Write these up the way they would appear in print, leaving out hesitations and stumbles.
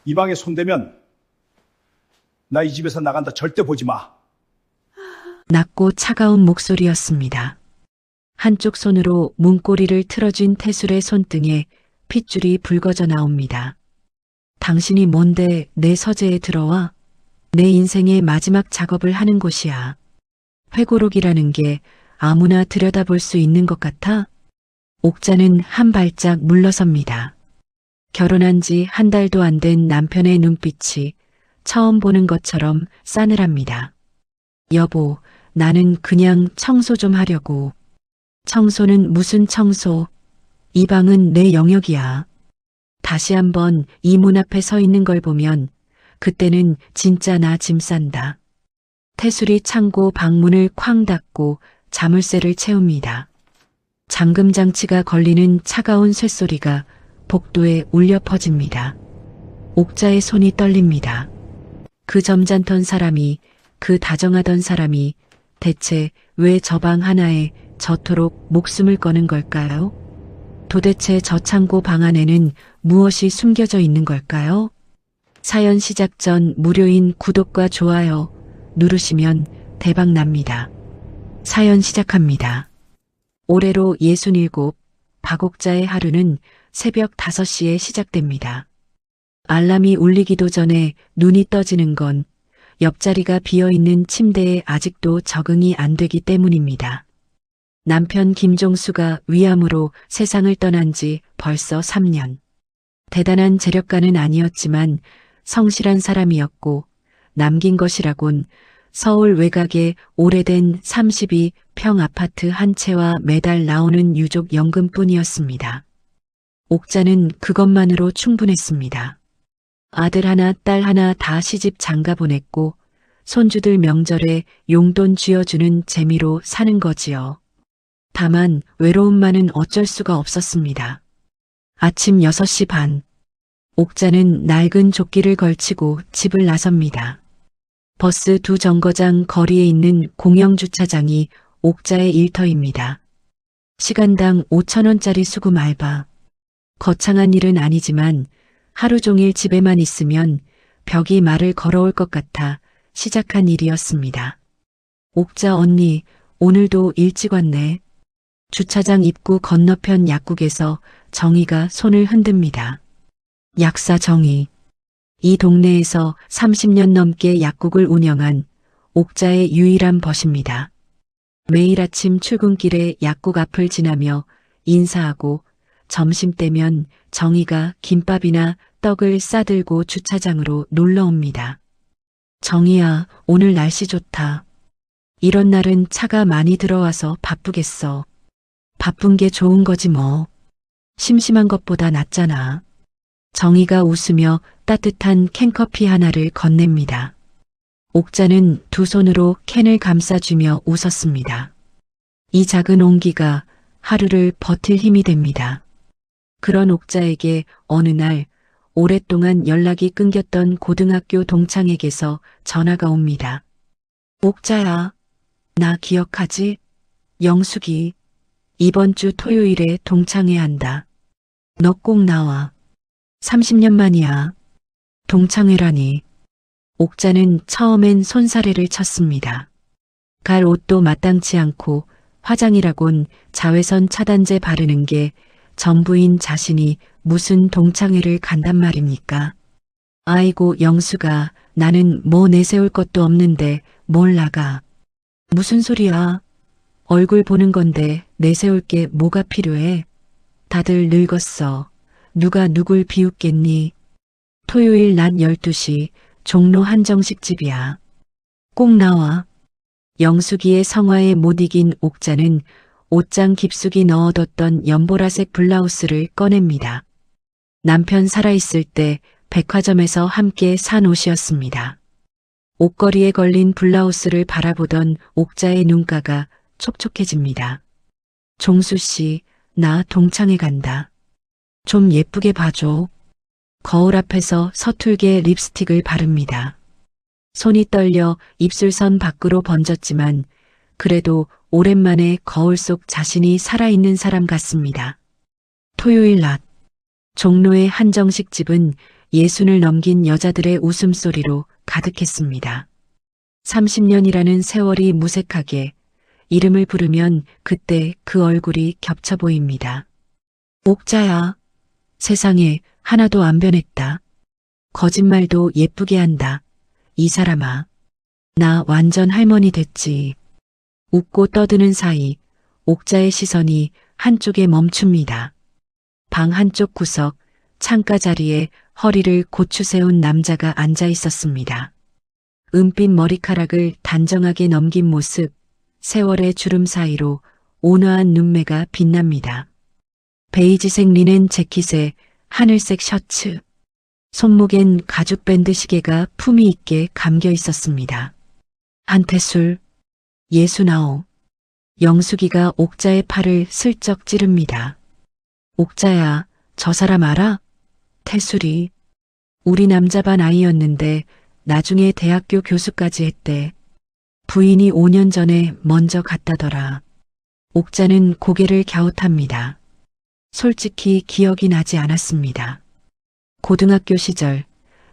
이 방에 손대면 나 이 집에서 나간다. 절대 보지 마. 낮고 차가운 목소리였습니다. 한쪽 손으로 문고리를 틀어쥔 태술의 손등에 핏줄이 붉어져 나옵니다. 당신이 뭔데 내 서재에 들어와? 내 인생의 마지막 작업을 하는 곳이야. 회고록이라는 게 아무나 들여다볼 수 있는 것 같아? 옥자는 한 발짝 물러섭니다. 결혼한 지 한 달도 안 된 남편의 눈빛이 처음 보는 것처럼 싸늘합니다. 여보, 나는 그냥 청소 좀 하려고. 청소는 무슨 청소? 이 방은 내 영역이야. 다시 한번 이 문 앞에 서 있는 걸 보면 그때는 진짜 나 짐 싼다. 태술이 창고 방문을 쾅 닫고 자물쇠를 채웁니다. 잠금 장치가 걸리는 차가운 쇳소리가 복도에 울려 퍼집니다. 옥자의 손이 떨립니다. 그 점잖던 사람이, 그 다정하던 사람이 대체 왜 저 방 하나에 저토록 목숨을 거는 걸까요? 도대체 저 창고 방 안에는 무엇이 숨겨져 있는 걸까요? 사연 시작 전 무료인 구독과 좋아요 누르시면 대박 납니다. 사연 시작합니다. 올해로 67, 박옥자의 하루는 새벽 5시에 시작됩니다. 알람이 울리기도 전에 눈이 떠지는 건 옆자리가 비어있는 침대에 아직도 적응이 안 되기 때문입니다. 남편 김종수가 위암으로 세상을 떠난 지 벌써 3년. 대단한 재력가는 아니었지만 성실한 사람이었고 남긴 것이라곤 서울 외곽의 오래된 32평 아파트 한 채와 매달 나오는 유족연금뿐이었습니다. 옥자는 그것만으로 충분했습니다. 아들 하나, 딸 하나 다 시집 장가 보냈고 손주들 명절에 용돈 쥐어주는 재미로 사는 거지요. 다만 외로움만은 어쩔 수가 없었습니다. 아침 6시 반, 옥자는 낡은 조끼를 걸치고 집을 나섭니다. 버스 두 정거장 거리에 있는 공영주차장이 옥자의 일터입니다. 시간당 5,000원짜리 수금 알바. 거창한 일은 아니지만 하루 종일 집에만 있으면 벽이 말을 걸어올 것 같아 시작한 일이었습니다. 옥자 언니, 오늘도 일찍 왔네. 주차장 입구 건너편 약국에서 정희가 손을 흔듭니다. 약사 정희. 이 동네에서 30년 넘게 약국을 운영한 옥자의 유일한 벗입니다. 매일 아침 출근길에 약국 앞을 지나며 인사하고 점심때면 정희가 김밥이나 떡을 싸들고 주차장으로 놀러옵니다. 정희야, 오늘 날씨 좋다. 이런 날은 차가 많이 들어와서 바쁘겠어. 바쁜 게 좋은 거지 뭐. 심심한 것보다 낫잖아. 정희가 웃으며 따뜻한 캔커피 하나를 건넵니다. 옥자는 두 손으로 캔을 감싸주며 웃었습니다. 이 작은 온기가 하루를 버틸 힘이 됩니다. 그런 옥자에게 어느 날 오랫동안 연락이 끊겼던 고등학교 동창에게서 전화가 옵니다. 옥자야, 나 기억하지? 영숙이 이번 주 토요일에 동창회 한다. 너 꼭 나와. 30년 만이야. 동창회라니. 옥자는 처음엔 손사래를 쳤습니다. 갈 옷도 마땅치 않고 화장이라곤 자외선 차단제 바르는 게 전부인 자신이 무슨 동창회를 간단 말입니까? 아이고 영수가 나는 뭐 내세울 것도 없는데 뭘 나가. 무슨 소리야. 얼굴 보는 건데 내세울 게 뭐가 필요해. 다들 늙었어. 누가 누굴 비웃겠니. 토요일 낮 12시 종로 한정식 집이야. 꼭 나와. 영숙이의 성화에 못 이긴 옥자는 옷장 깊숙이 넣어뒀던 연보라색 블라우스를 꺼냅니다. 남편 살아있을 때 백화점에서 함께 산 옷이었습니다. 옷걸이에 걸린 블라우스를 바라보던 옥자의 눈가가 촉촉해집니다. 종수 씨, 나 동창회 간다. 좀 예쁘게 봐줘. 거울 앞에서 서툴게 립스틱을 바릅니다. 손이 떨려 입술선 밖으로 번졌지만 그래도 오랜만에 거울 속 자신이 살아있는 사람 같습니다. 토요일 낮, 종로의 한정식 집은 예순을 넘긴 여자들의 웃음소리로 가득했습니다. 30년이라는 세월이 무색하게 이름을 부르면 그때 그 얼굴이 겹쳐 보입니다. 옥자야. 세상에 하나도 안 변했다. 거짓말도 예쁘게 한다. 이 사람아. 나 완전 할머니 됐지. 웃고 떠드는 사이 옥자의 시선이 한쪽에 멈춥니다. 방 한쪽 구석 창가 자리에 허리를 고추 세운 남자가 앉아 있었습니다. 은빛 머리카락을 단정하게 넘긴 모습, 세월의 주름 사이로 온화한 눈매가 빛납니다. 베이지색 리넨 재킷에 하늘색 셔츠, 손목엔 가죽 밴드 시계가 품위 있게 감겨 있었습니다. 한태술, 69. 영숙이가 옥자의 팔을 슬쩍 찌릅니다. 옥자야, 저 사람 알아? 태술이. 우리 남자반 아이였는데 나중에 대학교 교수까지 했대. 부인이 5년 전에 먼저 갔다더라. 옥자는 고개를 갸웃합니다. 솔직히 기억이 나지 않았습니다. 고등학교 시절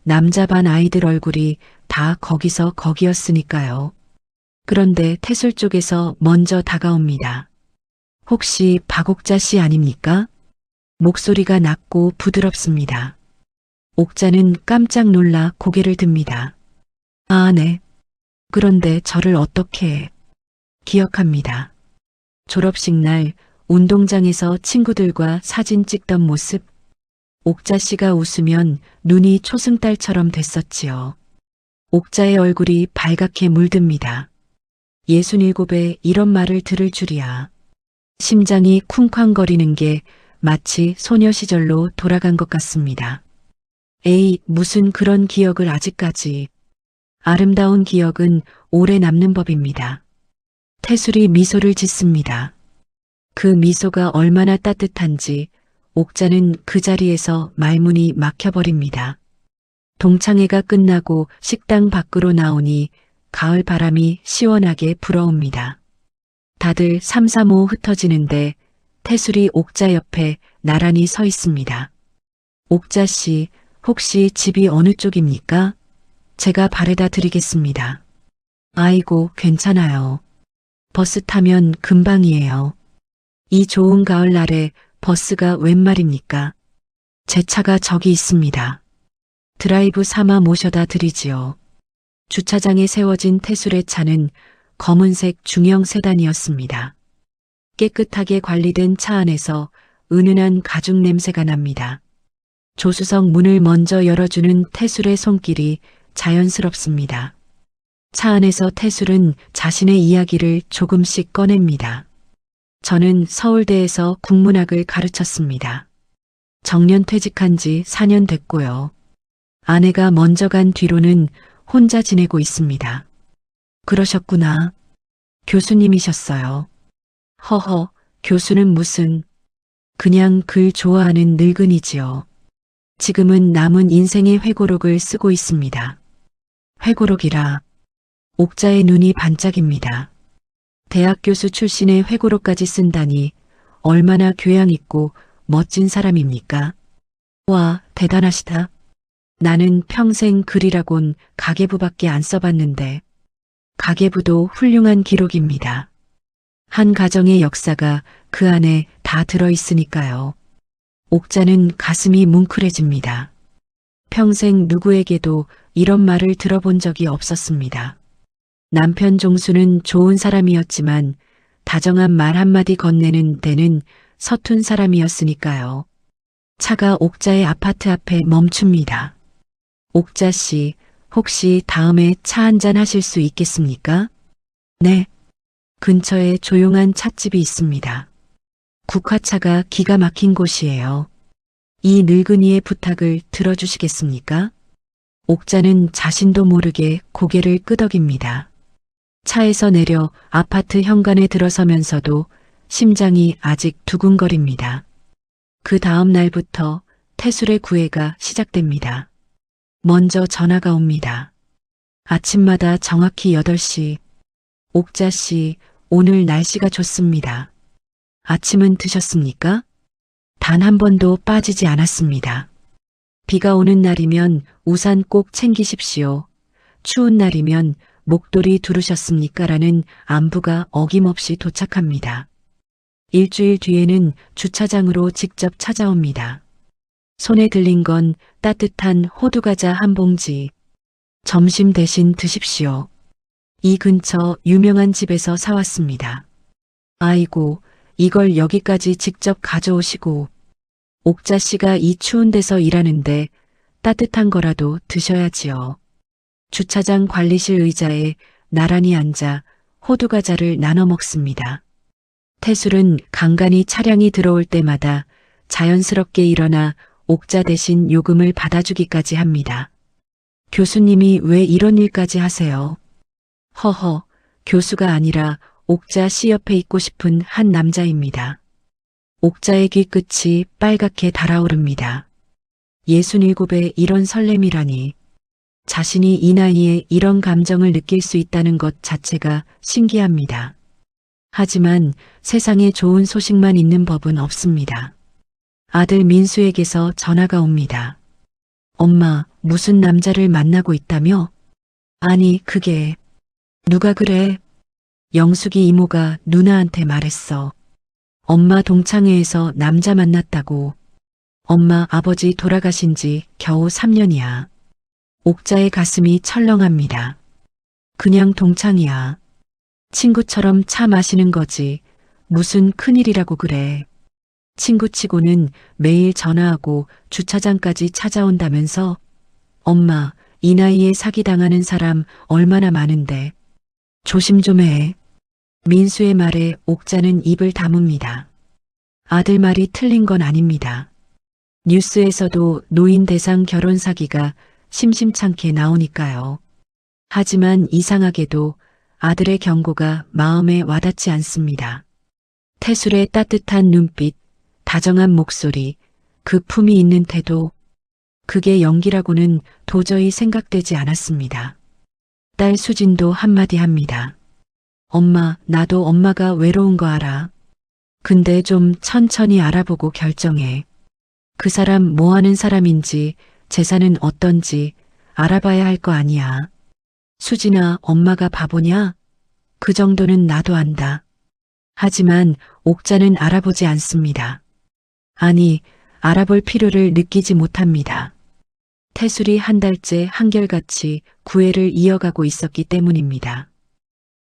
남자반 아이들 얼굴이 다 거기서 거기였으니까요. 그런데 태술 쪽에서 먼저 다가옵니다. 혹시 박옥자 씨 아닙니까? 목소리가 낮고 부드럽습니다. 옥자는 깜짝 놀라 고개를 듭니다. 아, 네. 그런데 저를 어떻게 기억합니다. 졸업식 날 운동장에서 친구들과 사진 찍던 모습. 옥자 씨가 웃으면 눈이 초승달처럼 됐었지요. 옥자의 얼굴이 발갛게 물듭니다. 67에 이런 말을 들을 줄이야. 심장이 쿵쾅거리는 게 마치 소녀 시절로 돌아간 것 같습니다. 에이, 무슨 그런 기억을 아직까지. 아름다운 기억은 오래 남는 법입니다. 태술이 미소를 짓습니다. 그 미소가 얼마나 따뜻한지 옥자는 그 자리에서 말문이 막혀버립니다. 동창회가 끝나고 식당 밖으로 나오니 가을 바람이 시원하게 불어옵니다. 다들 삼삼오오 흩어지는데 태술이 옥자 옆에 나란히 서 있습니다. 옥자 씨, 혹시 집이 어느 쪽입니까? 제가 바래다 드리겠습니다. 아이고, 괜찮아요. 버스 타면 금방이에요. 이 좋은 가을날에 버스가 웬 말입니까? 제 차가 저기 있습니다. 드라이브 삼아 모셔다 드리지요. 주차장에 세워진 태술의 차는 검은색 중형 세단이었습니다. 깨끗하게 관리된 차 안에서 은은한 가죽 냄새가 납니다. 조수석 문을 먼저 열어주는 태술의 손길이 자연스럽습니다. 차 안에서 태술은 자신의 이야기를 조금씩 꺼냅니다. 저는 서울대에서 국문학을 가르쳤습니다. 정년 퇴직한 지 4년 됐고요. 아내가 먼저 간 뒤로는 혼자 지내고 있습니다. 그러셨구나. 교수님이셨어요. 허허, 교수는 무슨. 그냥 글 좋아하는 늙은이지요. 지금은 남은 인생의 회고록을 쓰고 있습니다. 회고록이라. 옥자의 눈이 반짝입니다. 대학 교수 출신의 회고록까지 쓴다니 얼마나 교양 있고 멋진 사람입니까? 와, 대단하시다. 나는 평생 글이라곤 가계부밖에 안 써봤는데 가계부도 훌륭한 기록입니다. 한 가정의 역사가 그 안에 다 들어있으니까요. 옥자는 가슴이 뭉클해집니다. 평생 누구에게도 이런 말을 들어본 적이 없었습니다. 남편 종수는 좋은 사람이었지만 다정한 말 한마디 건네는 데는 서툰 사람이었으니까요. 차가 옥자의 아파트 앞에 멈춥니다. 옥자 씨, 혹시 다음에 차 한잔 하실 수 있겠습니까? 네. 근처에 조용한 찻집이 있습니다. 국화차가 기가 막힌 곳이에요. 이 늙은이의 부탁을 들어주시겠습니까? 옥자는 자신도 모르게 고개를 끄덕입니다. 차에서 내려 아파트 현관에 들어서면서도 심장이 아직 두근거립니다. 그 다음 날부터 태술의 구애가 시작됩니다. 먼저 전화가 옵니다. 아침마다 정확히 8시. 옥자 씨, 오늘 날씨가 좋습니다. 아침은 드셨습니까? 단 한 번도 빠지지 않았습니다. 비가 오는 날이면 우산 꼭 챙기십시오. 추운 날이면 목도리 두르셨습니까? 라는 안부가 어김없이 도착합니다. 일주일 뒤에는 주차장으로 직접 찾아옵니다. 손에 들린 건 따뜻한 호두과자 한 봉지. 점심 대신 드십시오. 이 근처 유명한 집에서 사왔습니다. 아이고, 이걸 여기까지 직접 가져오시고. 옥자 씨가 이 추운 데서 일하는데 따뜻한 거라도 드셔야지요. 주차장 관리실 의자에 나란히 앉아 호두과자를 나눠 먹습니다. 태술은 간간히 차량이 들어올 때마다 자연스럽게 일어나 옥자 대신 요금을 받아주기까지 합니다. 교수님이 왜 이런 일까지 하세요? 허허, 교수가 아니라 옥자 씨 옆에 있고 싶은 한 남자입니다. 옥자의 귀끝이 빨갛게 달아오릅니다. 67에 이런 설렘이라니. 자신이 이 나이에 이런 감정을 느낄 수 있다는 것 자체가 신기합니다. 하지만 세상에 좋은 소식만 있는 법은 없습니다. 아들 민수에게서 전화가 옵니다. 엄마, 무슨 남자를 만나고 있다며? 아니, 그게. 누가 그래? 영숙이 이모가 누나한테 말했어. 엄마 동창회에서 남자 만났다고. 엄마 아버지 돌아가신 지 겨우 3년이야. 옥자의 가슴이 철렁합니다. 그냥 동창이야. 친구처럼 차 마시는 거지. 무슨 큰일이라고 그래. 친구치고는 매일 전화하고 주차장까지 찾아온다면서? 엄마, 이 나이에 사기당하는 사람 얼마나 많은데. 조심 좀 해. 민수의 말에 옥자는 입을 다뭅니다. 아들 말이 틀린 건 아닙니다. 뉴스에서도 노인 대상 결혼 사기가 심심찮게 나오니까요. 하지만 이상하게도 아들의 경고가 마음에 와닿지 않습니다. 태술의 따뜻한 눈빛, 다정한 목소리, 그 품이 있는 태도, 그게 연기라고는 도저히 생각되지 않았습니다. 딸 수진도 한마디 합니다. 엄마, 나도 엄마가 외로운 거 알아. 근데 좀 천천히 알아보고 결정해. 그 사람 뭐 하는 사람인지, 재산은 어떤지 알아봐야 할 거 아니야. 수진아, 엄마가 바보냐? 그 정도는 나도 안다. 하지만 옥자는 알아보지 않습니다. 아니, 알아볼 필요를 느끼지 못합니다. 태술이 한 달째 한결같이 구애를 이어가고 있었기 때문입니다.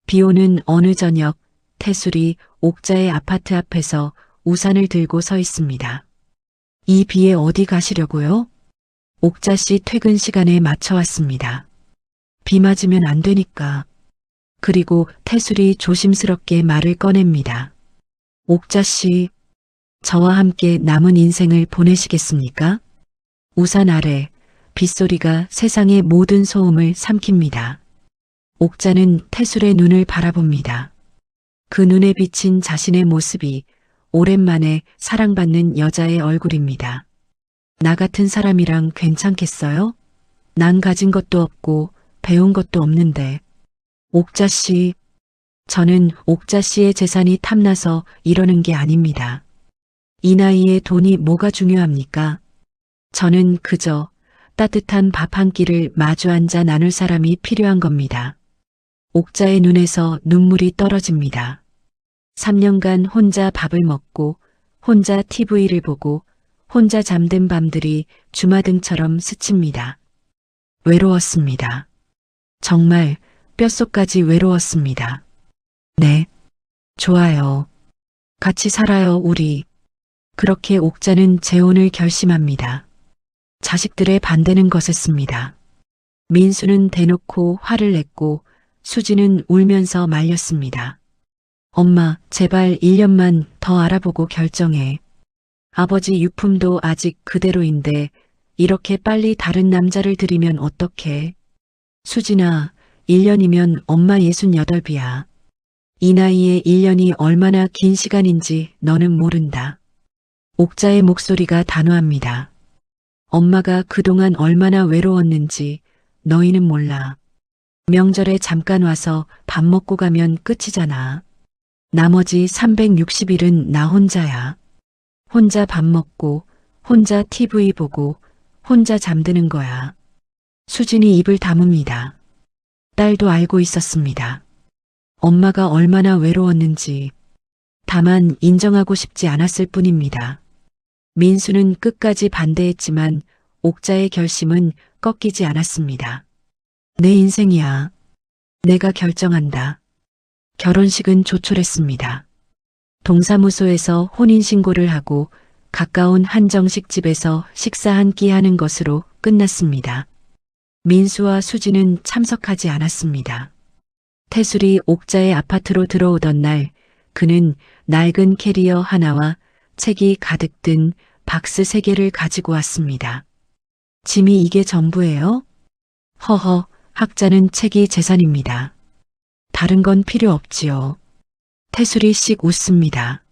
비 오는 어느 저녁, 태술이 옥자의 아파트 앞에서 우산을 들고 서 있습니다. 이 비에 어디 가시려고요? 옥자 씨 퇴근 시간에 맞춰왔습니다. 비 맞으면 안 되니까. 그리고 태술이 조심스럽게 말을 꺼냅니다. 옥자 씨, 저와 함께 남은 인생을 보내시겠습니까? 우산 아래 빗소리가 세상의 모든 소음을 삼킵니다. 옥자는 태술의 눈을 바라봅니다. 그 눈에 비친 자신의 모습이 오랜만에 사랑받는 여자의 얼굴입니다. 나 같은 사람이랑 괜찮겠어요? 난 가진 것도 없고 배운 것도 없는데. 옥자 씨, 저는 옥자 씨의 재산이 탐나서 이러는 게 아닙니다. 이 나이에 돈이 뭐가 중요합니까? 저는 그저 따뜻한 밥 한 끼를 마주 앉아 나눌 사람이 필요한 겁니다. 옥자의 눈에서 눈물이 떨어집니다. 3년간 혼자 밥을 먹고 혼자 TV를 보고 혼자 잠든 밤들이 주마등처럼 스칩니다. 외로웠습니다. 정말 뼛속까지 외로웠습니다. 네, 좋아요. 같이 살아요, 우리. 그렇게 옥자는 재혼을 결심합니다. 자식들의 반대는 거셌습니다. 민수는 대놓고 화를 냈고 수지는 울면서 말렸습니다. 엄마, 제발 1년만 더 알아보고 결정해. 아버지 유품도 아직 그대로인데 이렇게 빨리 다른 남자를 들이면 어떡해. 수진아, 1년이면 엄마 68이야. 이 나이에 1년이 얼마나 긴 시간인지 너는 모른다. 옥자의 목소리가 단호합니다. 엄마가 그동안 얼마나 외로웠는지 너희는 몰라. 명절에 잠깐 와서 밥 먹고 가면 끝이잖아. 나머지 360일은 나 혼자야. 혼자 밥 먹고, 혼자 TV 보고, 혼자 잠드는 거야. 수진이 입을 다뭅니다. 딸도 알고 있었습니다. 엄마가 얼마나 외로웠는지. 다만 인정하고 싶지 않았을 뿐입니다. 민수는 끝까지 반대했지만 옥자의 결심은 꺾이지 않았습니다. 내 인생이야. 내가 결정한다. 결혼식은 조촐했습니다. 동사무소에서 혼인신고를 하고 가까운 한정식집에서 식사 한 끼 하는 것으로 끝났습니다. 민수와 수지는 참석하지 않았습니다. 태술이 옥자의 아파트로 들어오던 날 그는 낡은 캐리어 하나와 책이 가득 든 박스 3개를 가지고 왔습니다. 짐이 이게 전부예요? 허허, 학자는 책이 재산입니다. 다른 건 필요 없지요. 태술이 씩 웃습니다.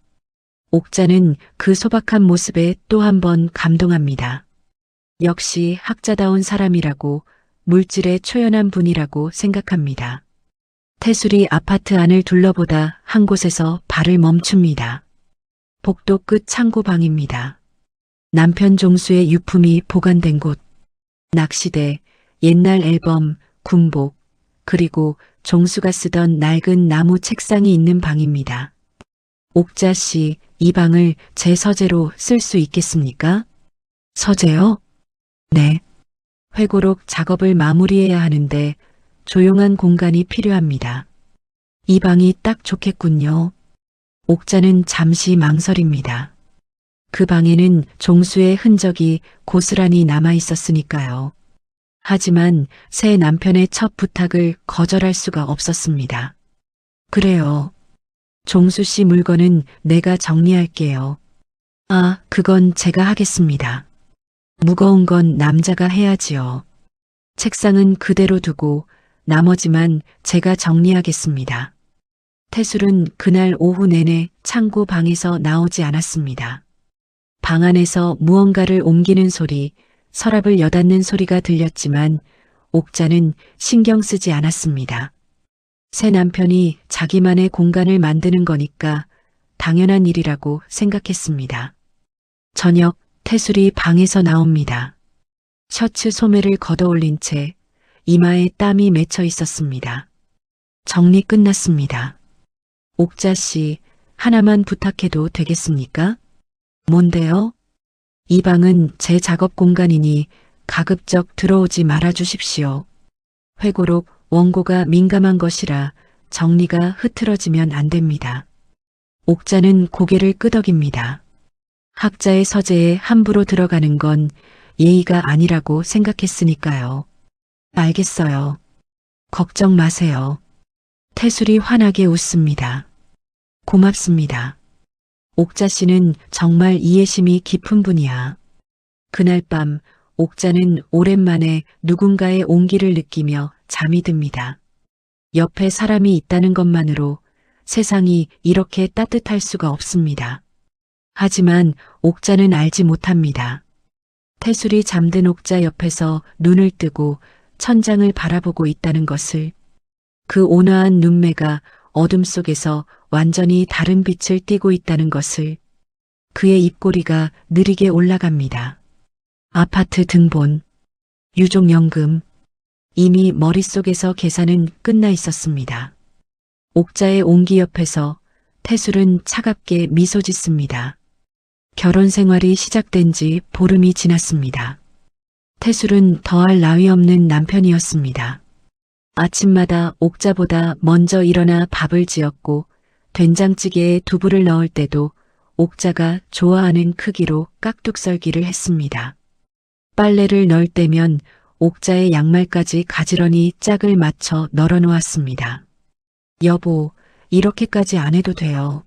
옥자는 그 소박한 모습에 또 한 번 감동합니다. 역시 학자다운 사람이라고, 물질에 초연한 분이라고 생각합니다. 태술이 아파트 안을 둘러보다 한 곳에서 발을 멈춥니다. 복도 끝 창고방입니다. 남편 종수의 유품이 보관된 곳. 낚시대, 옛날 앨범, 군복, 그리고 종수가 쓰던 낡은 나무 책상이 있는 방입니다. 옥자 씨, 이 방을 제 서재로 쓸 수 있겠습니까? 서재요? 네. 회고록 작업을 마무리해야 하는데 조용한 공간이 필요합니다. 이 방이 딱 좋겠군요. 옥자는 잠시 망설입니다. 그 방에는 종수의 흔적이 고스란히 남아 있었으니까요. 하지만 새 남편의 첫 부탁을 거절할 수가 없었습니다. 그래요. 종수 씨 물건은 내가 정리할게요. 아, 그건 제가 하겠습니다. 무거운 건 남자가 해야지요. 책상은 그대로 두고 나머지만 제가 정리하겠습니다. 태술은 그날 오후 내내 창고 방에서 나오지 않았습니다. 방 안에서 무언가를 옮기는 소리, 서랍을 여닫는 소리가 들렸지만 옥자는 신경 쓰지 않았습니다. 새 남편이 자기만의 공간을 만드는 거니까 당연한 일이라고 생각했습니다. 저녁 태술이 방에서 나옵니다. 셔츠 소매를 걷어올린 채 이마에 땀이 맺혀 있었습니다. 정리 끝났습니다. 옥자 씨, 하나만 부탁해도 되겠습니까? 뭔데요? 이 방은 제 작업 공간이니 가급적 들어오지 말아 주십시오. 회고록 원고가 민감한 것이라 정리가 흐트러지면 안 됩니다. 옥자는 고개를 끄덕입니다. 학자의 서재에 함부로 들어가는 건 예의가 아니라고 생각했으니까요. 알겠어요. 걱정 마세요. 태술이 환하게 웃습니다. 고맙습니다. 옥자 씨는 정말 이해심이 깊은 분이야. 그날 밤 옥자는 오랜만에 누군가의 온기를 느끼며 잠이 듭니다. 옆에 사람이 있다는 것만으로 세상이 이렇게 따뜻할 수가 없습니다. 하지만 옥자는 알지 못합니다. 태술이 잠든 옥자 옆에서 눈을 뜨고 천장을 바라보고 있다는 것을. 그 온화한 눈매가 어둠 속에서 완전히 다른 빛을 띠고 있다는 것을. 그의 입꼬리가 느리게 올라갑니다. 아파트 등본, 유족연금. 이미 머릿속에서 계산은 끝나 있었습니다. 옥자의 온기 옆에서 태술은 차갑게 미소 짓습니다. 결혼 생활이 시작된 지 보름이 지났습니다. 태술은 더할 나위 없는 남편이었습니다. 아침마다 옥자보다 먼저 일어나 밥을 지었고 된장찌개에 두부를 넣을 때도 옥자가 좋아하는 크기로 깍둑 썰기를 했습니다. 빨래를 넣을 때면 옥자의 양말까지 가지런히 짝을 맞춰 널어 놓았습니다. 여보, 이렇게까지 안 해도 돼요.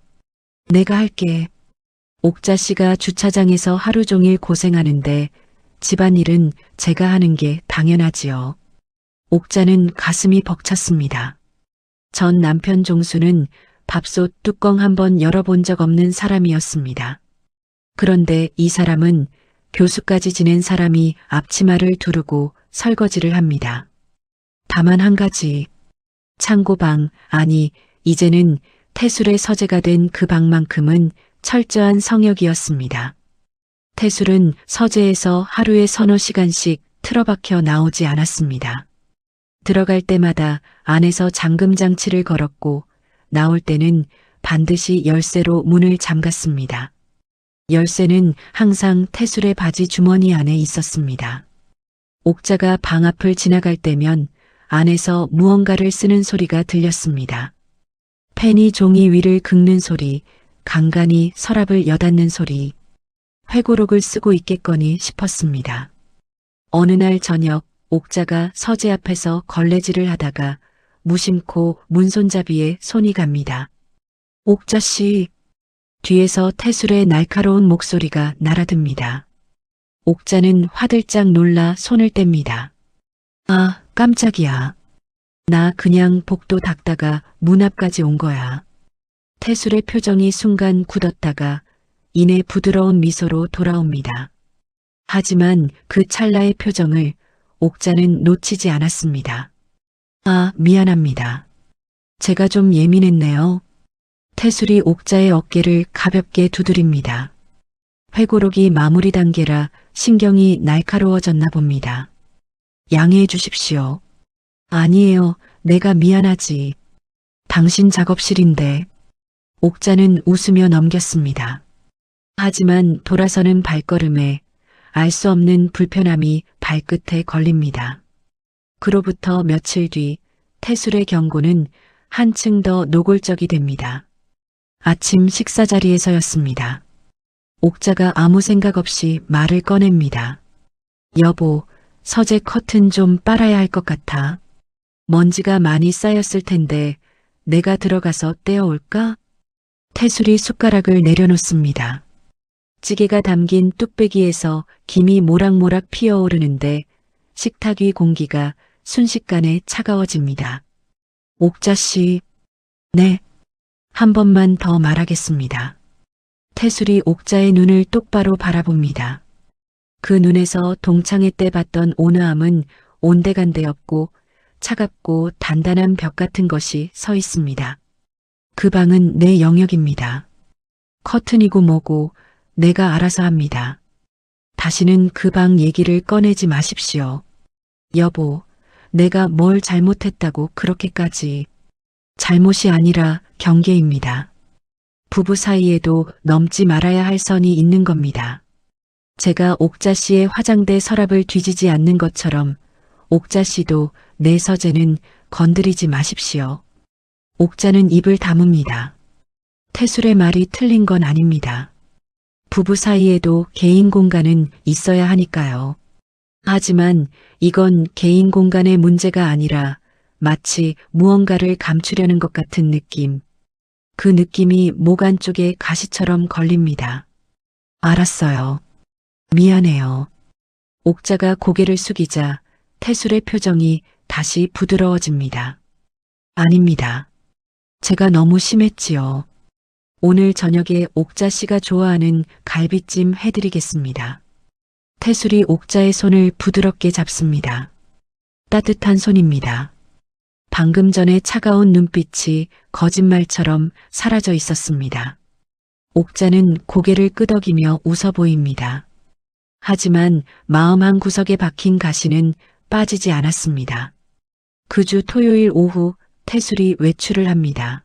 내가 할게. 옥자 씨가 주차장에서 하루 종일 고생하는데 집안일은 제가 하는 게 당연하지요. 옥자는 가슴이 벅찼습니다. 전 남편 종수는 밥솥 뚜껑 한번 열어본 적 없는 사람이었습니다. 그런데 이 사람은 교수까지 지낸 사람이 앞치마를 두르고 설거지를 합니다. 다만 한 가지, 창고방, 아니 이제는 태술의 서재가 된 그 방만큼은 철저한 성역이었습니다. 태술은 서재에서 하루에 서너 시간씩 틀어박혀 나오지 않았습니다. 들어갈 때마다 안에서 잠금 장치를 걸었고 나올 때는 반드시 열쇠로 문을 잠갔습니다. 열쇠는 항상 태술의 바지 주머니 안에 있었습니다. 옥자가 방 앞을 지나갈 때면 안에서 무언가를 쓰는 소리가 들렸습니다. 펜이 종이 위를 긁는 소리, 간간히 서랍을 여닫는 소리, 회고록을 쓰고 있겠거니 싶었습니다. 어느 날 저녁 옥자가 서재 앞에서 걸레질을 하다가 무심코 문손잡이에 손이 갑니다. 옥자 씨. 뒤에서 태술의 날카로운 목소리가 날아듭니다. 옥자는 화들짝 놀라 손을 뗍니다. 아, 깜짝이야. 나 그냥 복도 닦다가 문 앞까지 온 거야. 태술의 표정이 순간 굳었다가 이내 부드러운 미소로 돌아옵니다. 하지만 그 찰나의 표정을 옥자는 놓치지 않았습니다. 아, 미안합니다. 제가 좀 예민했네요. 태술이 옥자의 어깨를 가볍게 두드립니다. 회고록이 마무리 단계라 신경이 날카로워졌나 봅니다. 양해해 주십시오. 아니에요. 내가 미안하지. 당신 작업실인데. 옥자는 웃으며 넘겼습니다. 하지만 돌아서는 발걸음에 알 수 없는 불편함이 발끝에 걸립니다. 그로부터 며칠 뒤 태술의 경고는 한층 더 노골적이 됩니다. 아침 식사 자리에서였습니다. 옥자가 아무 생각 없이 말을 꺼냅니다. 여보, 서재 커튼 좀 빨아야 할 것 같아. 먼지가 많이 쌓였을 텐데 내가 들어가서 떼어올까? 태술이 숟가락을 내려놓습니다. 찌개가 담긴 뚝배기에서 김이 모락모락 피어오르는데 식탁 위 공기가 순식간에 차가워집니다. 옥자 씨. 네. 한 번만 더 말하겠습니다. 태술이 옥자의 눈을 똑바로 바라봅니다. 그 눈에서 동창회 때 봤던 온화함은 온데간데 없고 차갑고 단단한 벽 같은 것이 서 있습니다. 그 방은 내 영역입니다. 커튼이고 뭐고 내가 알아서 합니다. 다시는 그 방 얘기를 꺼내지 마십시오. 여보, 내가 뭘 잘못했다고 그렇게까지. 잘못이 아니라 경계입니다. 부부 사이에도 넘지 말아야 할 선이 있는 겁니다. 제가 옥자 씨의 화장대 서랍을 뒤지지 않는 것처럼 옥자 씨도 내 서재는 건드리지 마십시오. 옥자는 입을 다뭅니다. 태술의 말이 틀린 건 아닙니다. 부부 사이에도 개인 공간은 있어야 하니까요. 하지만 이건 개인 공간의 문제가 아니라 마치 무언가를 감추려는 것 같은 느낌. 그 느낌이 목 안쪽에 가시처럼 걸립니다. 알았어요. 미안해요. 옥자가 고개를 숙이자 태술의 표정이 다시 부드러워집니다. 아닙니다. 제가 너무 심했지요. 오늘 저녁에 옥자 씨가 좋아하는 갈비찜 해드리겠습니다. 태술이 옥자의 손을 부드럽게 잡습니다. 따뜻한 손입니다. 방금 전에 차가운 눈빛이 거짓말처럼 사라져 있었습니다. 옥자는 고개를 끄덕이며 웃어 보입니다. 하지만 마음 한 구석에 박힌 가시는 빠지지 않았습니다. 그 주 토요일 오후 태술이 외출을 합니다.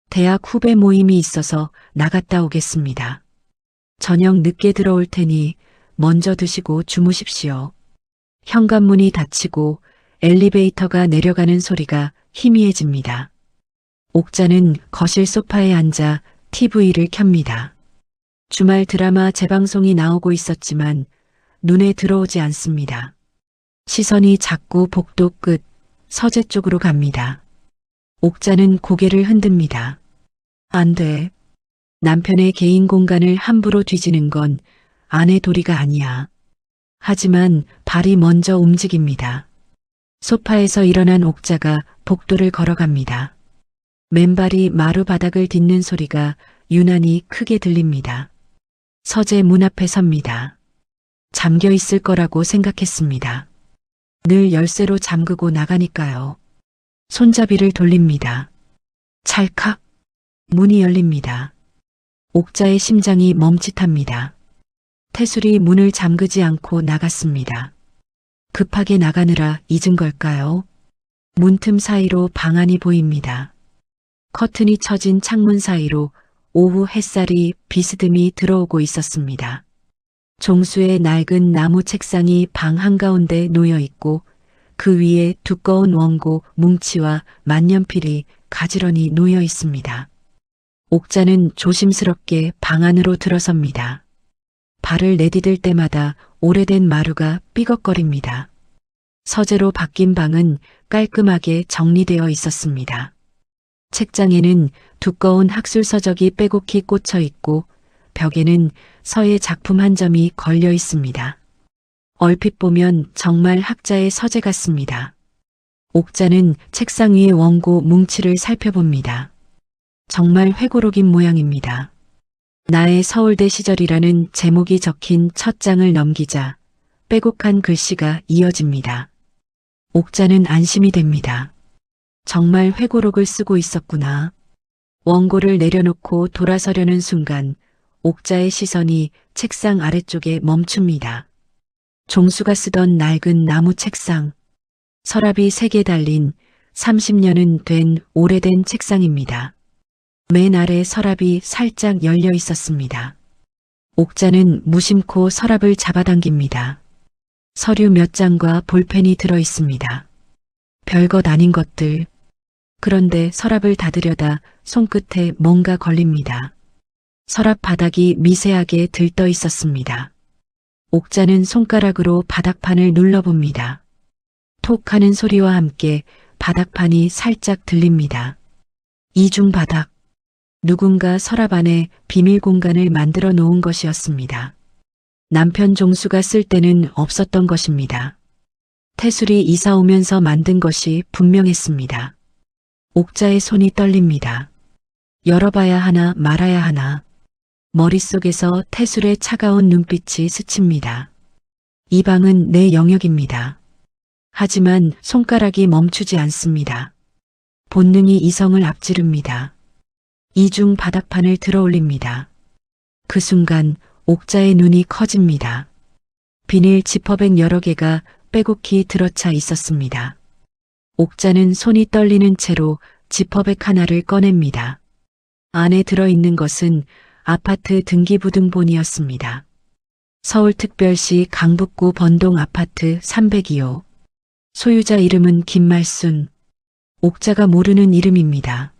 대학 후배 모임이 있어서 나갔다 오겠습니다. 저녁 늦게 들어올 테니 먼저 드시고 주무십시오. 현관문이 닫히고 엘리베이터가 내려가는 소리가 희미해집니다. 옥자는 거실 소파에 앉아 TV를 켭니다. 주말 드라마 재방송이 나오고 있었지만 눈에 들어오지 않습니다. 시선이 자꾸 복도 끝 서재 쪽으로 갑니다. 옥자는 고개를 흔듭니다. 안 돼. 남편의 개인 공간을 함부로 뒤지는 건 아내 도리가 아니야. 하지만 발이 먼저 움직입니다. 소파에서 일어난 옥자가 복도를 걸어갑니다. 맨발이 마루 바닥을 딛는 소리가 유난히 크게 들립니다. 서재 문 앞에 섭니다. 잠겨 있을 거라고 생각했습니다. 늘 열쇠로 잠그고 나가니까요. 손잡이를 돌립니다. 찰칵. 문이 열립니다. 옥자의 심장이 멈칫합니다. 태술이 문을 잠그지 않고 나갔습니다. 급하게 나가느라 잊은 걸까요? 문틈 사이로 방 안이 보입니다. 커튼이 쳐진 창문 사이로 오후 햇살이 비스듬히 들어오고 있었습니다. 종수의 낡은 나무 책상이 방 한가운데 놓여 있고 그 위에 두꺼운 원고 뭉치와 만년필이 가지런히 놓여 있습니다. 옥자는 조심스럽게 방 안으로 들어섭니다. 발을 내디딜 때마다 오래된 마루가 삐걱거립니다. 서재로 바뀐 방은 깔끔하게 정리되어 있었습니다. 책장에는 두꺼운 학술 서적이 빼곡히 꽂혀 있고 벽에는 서예 작품 한 점이 걸려 있습니다. 얼핏 보면 정말 학자의 서재 같습니다. 옥자는 책상 위의 원고 뭉치를 살펴봅니다. 정말 회고록인 모양입니다. 나의 서울대 시절이라는 제목이 적힌 첫 장을 넘기자 빼곡한 글씨가 이어집니다. 옥자는 안심이 됩니다. 정말 회고록을 쓰고 있었구나. 원고를 내려놓고 돌아서려는 순간 옥자의 시선이 책상 아래쪽에 멈춥니다. 종수가 쓰던 낡은 나무 책상, 서랍이 3개 달린 30년은 된 오래된 책상입니다. 맨 아래 서랍이 살짝 열려 있었습니다. 옥자는 무심코 서랍을 잡아당깁니다. 서류 몇 장과 볼펜이 들어 있습니다. 별것 아닌 것들. 그런데 서랍을 닫으려다 손끝에 뭔가 걸립니다. 서랍 바닥이 미세하게 들떠 있었습니다. 옥자는 손가락으로 바닥판을 눌러봅니다. 톡 하는 소리와 함께 바닥판이 살짝 들립니다. 이중 바닥. 누군가 서랍 안에 비밀 공간을 만들어 놓은 것이었습니다. 남편 종수가 쓸 때는 없었던 것입니다. 태술이 이사 오면서 만든 것이 분명했습니다. 옥자의 손이 떨립니다. 열어봐야 하나 말아야 하나. 머릿속에서 태술의 차가운 눈빛이 스칩니다. 이 방은 내 영역입니다. 하지만 손가락이 멈추지 않습니다. 본능이 이성을 앞지릅니다. 이중 바닥판을 들어 올립니다. 그 순간 옥자의 눈이 커집니다. 비닐 지퍼백 여러 개가 빼곡히 들어차 있었습니다. 옥자는 손이 떨리는 채로 지퍼백 하나를 꺼냅니다. 안에 들어있는 것은 아파트 등기부등본이었습니다. 서울특별시 강북구 번동 아파트 302호. 소유자 이름은 김말순. 옥자가 모르는 이름입니다.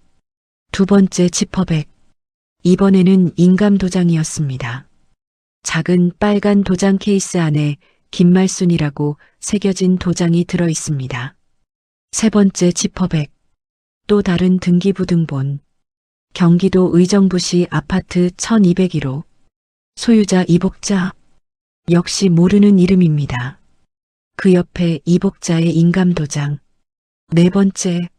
두 번째 지퍼백. 이번에는 인감도장이었습니다. 작은 빨간 도장 케이스 안에 김말순이라고 새겨진 도장이 들어 있습니다. 세 번째 지퍼백. 또 다른 등기부등본. 경기도 의정부시 아파트 1201호. 소유자 이복자. 역시 모르는 이름입니다. 그 옆에 이복자의 인감도장. 네 번째.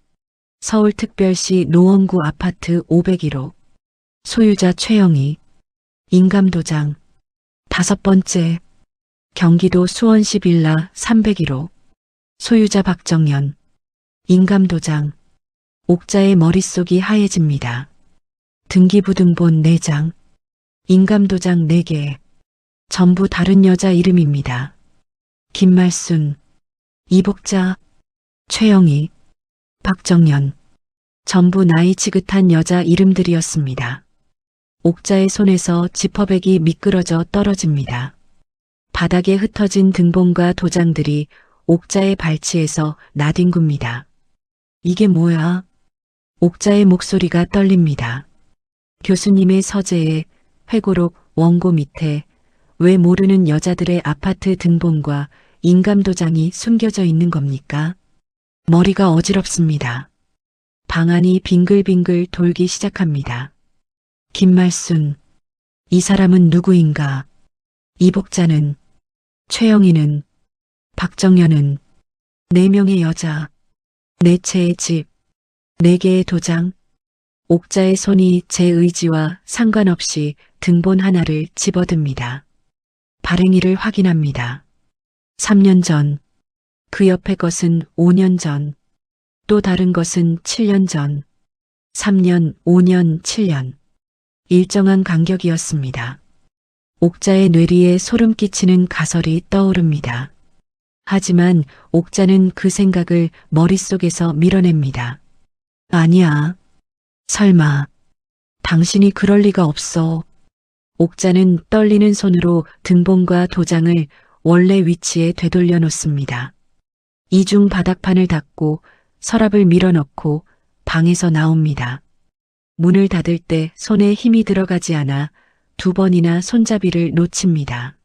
서울특별시 노원구 아파트 501호. 소유자 최영희. 인감도장. 다섯 번째. 경기도 수원시 빌라 301호. 소유자 박정연. 인감도장. 옥자의 머릿속이 하얘집니다. 등기부등본 4장. 인감도장 4개. 전부 다른 여자 이름입니다. 김말순, 이복자, 최영희, 박정연. 전부 나이 지긋한 여자 이름들이었습니다. 옥자의 손에서 지퍼백이 미끄러져 떨어집니다. 바닥에 흩어진 등본과 도장들이 옥자의 발치에서 나뒹굽니다. 이게 뭐야? 옥자의 목소리가 떨립니다. 교수님의 서재에 회고록 원고 밑에 왜 모르는 여자들의 아파트 등본과 인감도장이 숨겨져 있는 겁니까? 머리가 어지럽습니다. 방 안이 빙글빙글 돌기 시작합니다. 김말순, 이 사람은 누구인가? 이복자는, 최영희는, 박정연은, 4명의 여자, 4채의 집, 4개의 도장. 옥자의 손이 제 의지와 상관없이 등본 하나를 집어듭니다. 발행일을 확인합니다. 3년 전, 그 옆에 것은 5년 전, 또 다른 것은 7년 전, 3년, 5년, 7년. 일정한 간격이었습니다. 옥자의 뇌리에 소름 끼치는 가설이 떠오릅니다. 하지만 옥자는 그 생각을 머릿속에서 밀어냅니다. 아니야. 설마. 당신이 그럴 리가 없어. 옥자는 떨리는 손으로 등본과 도장을 원래 위치에 되돌려 놓습니다. 이중 바닥판을 닫고 서랍을 밀어넣고 방에서 나옵니다. 문을 닫을 때 손에 힘이 들어가지 않아 2번이나 손잡이를 놓칩니다.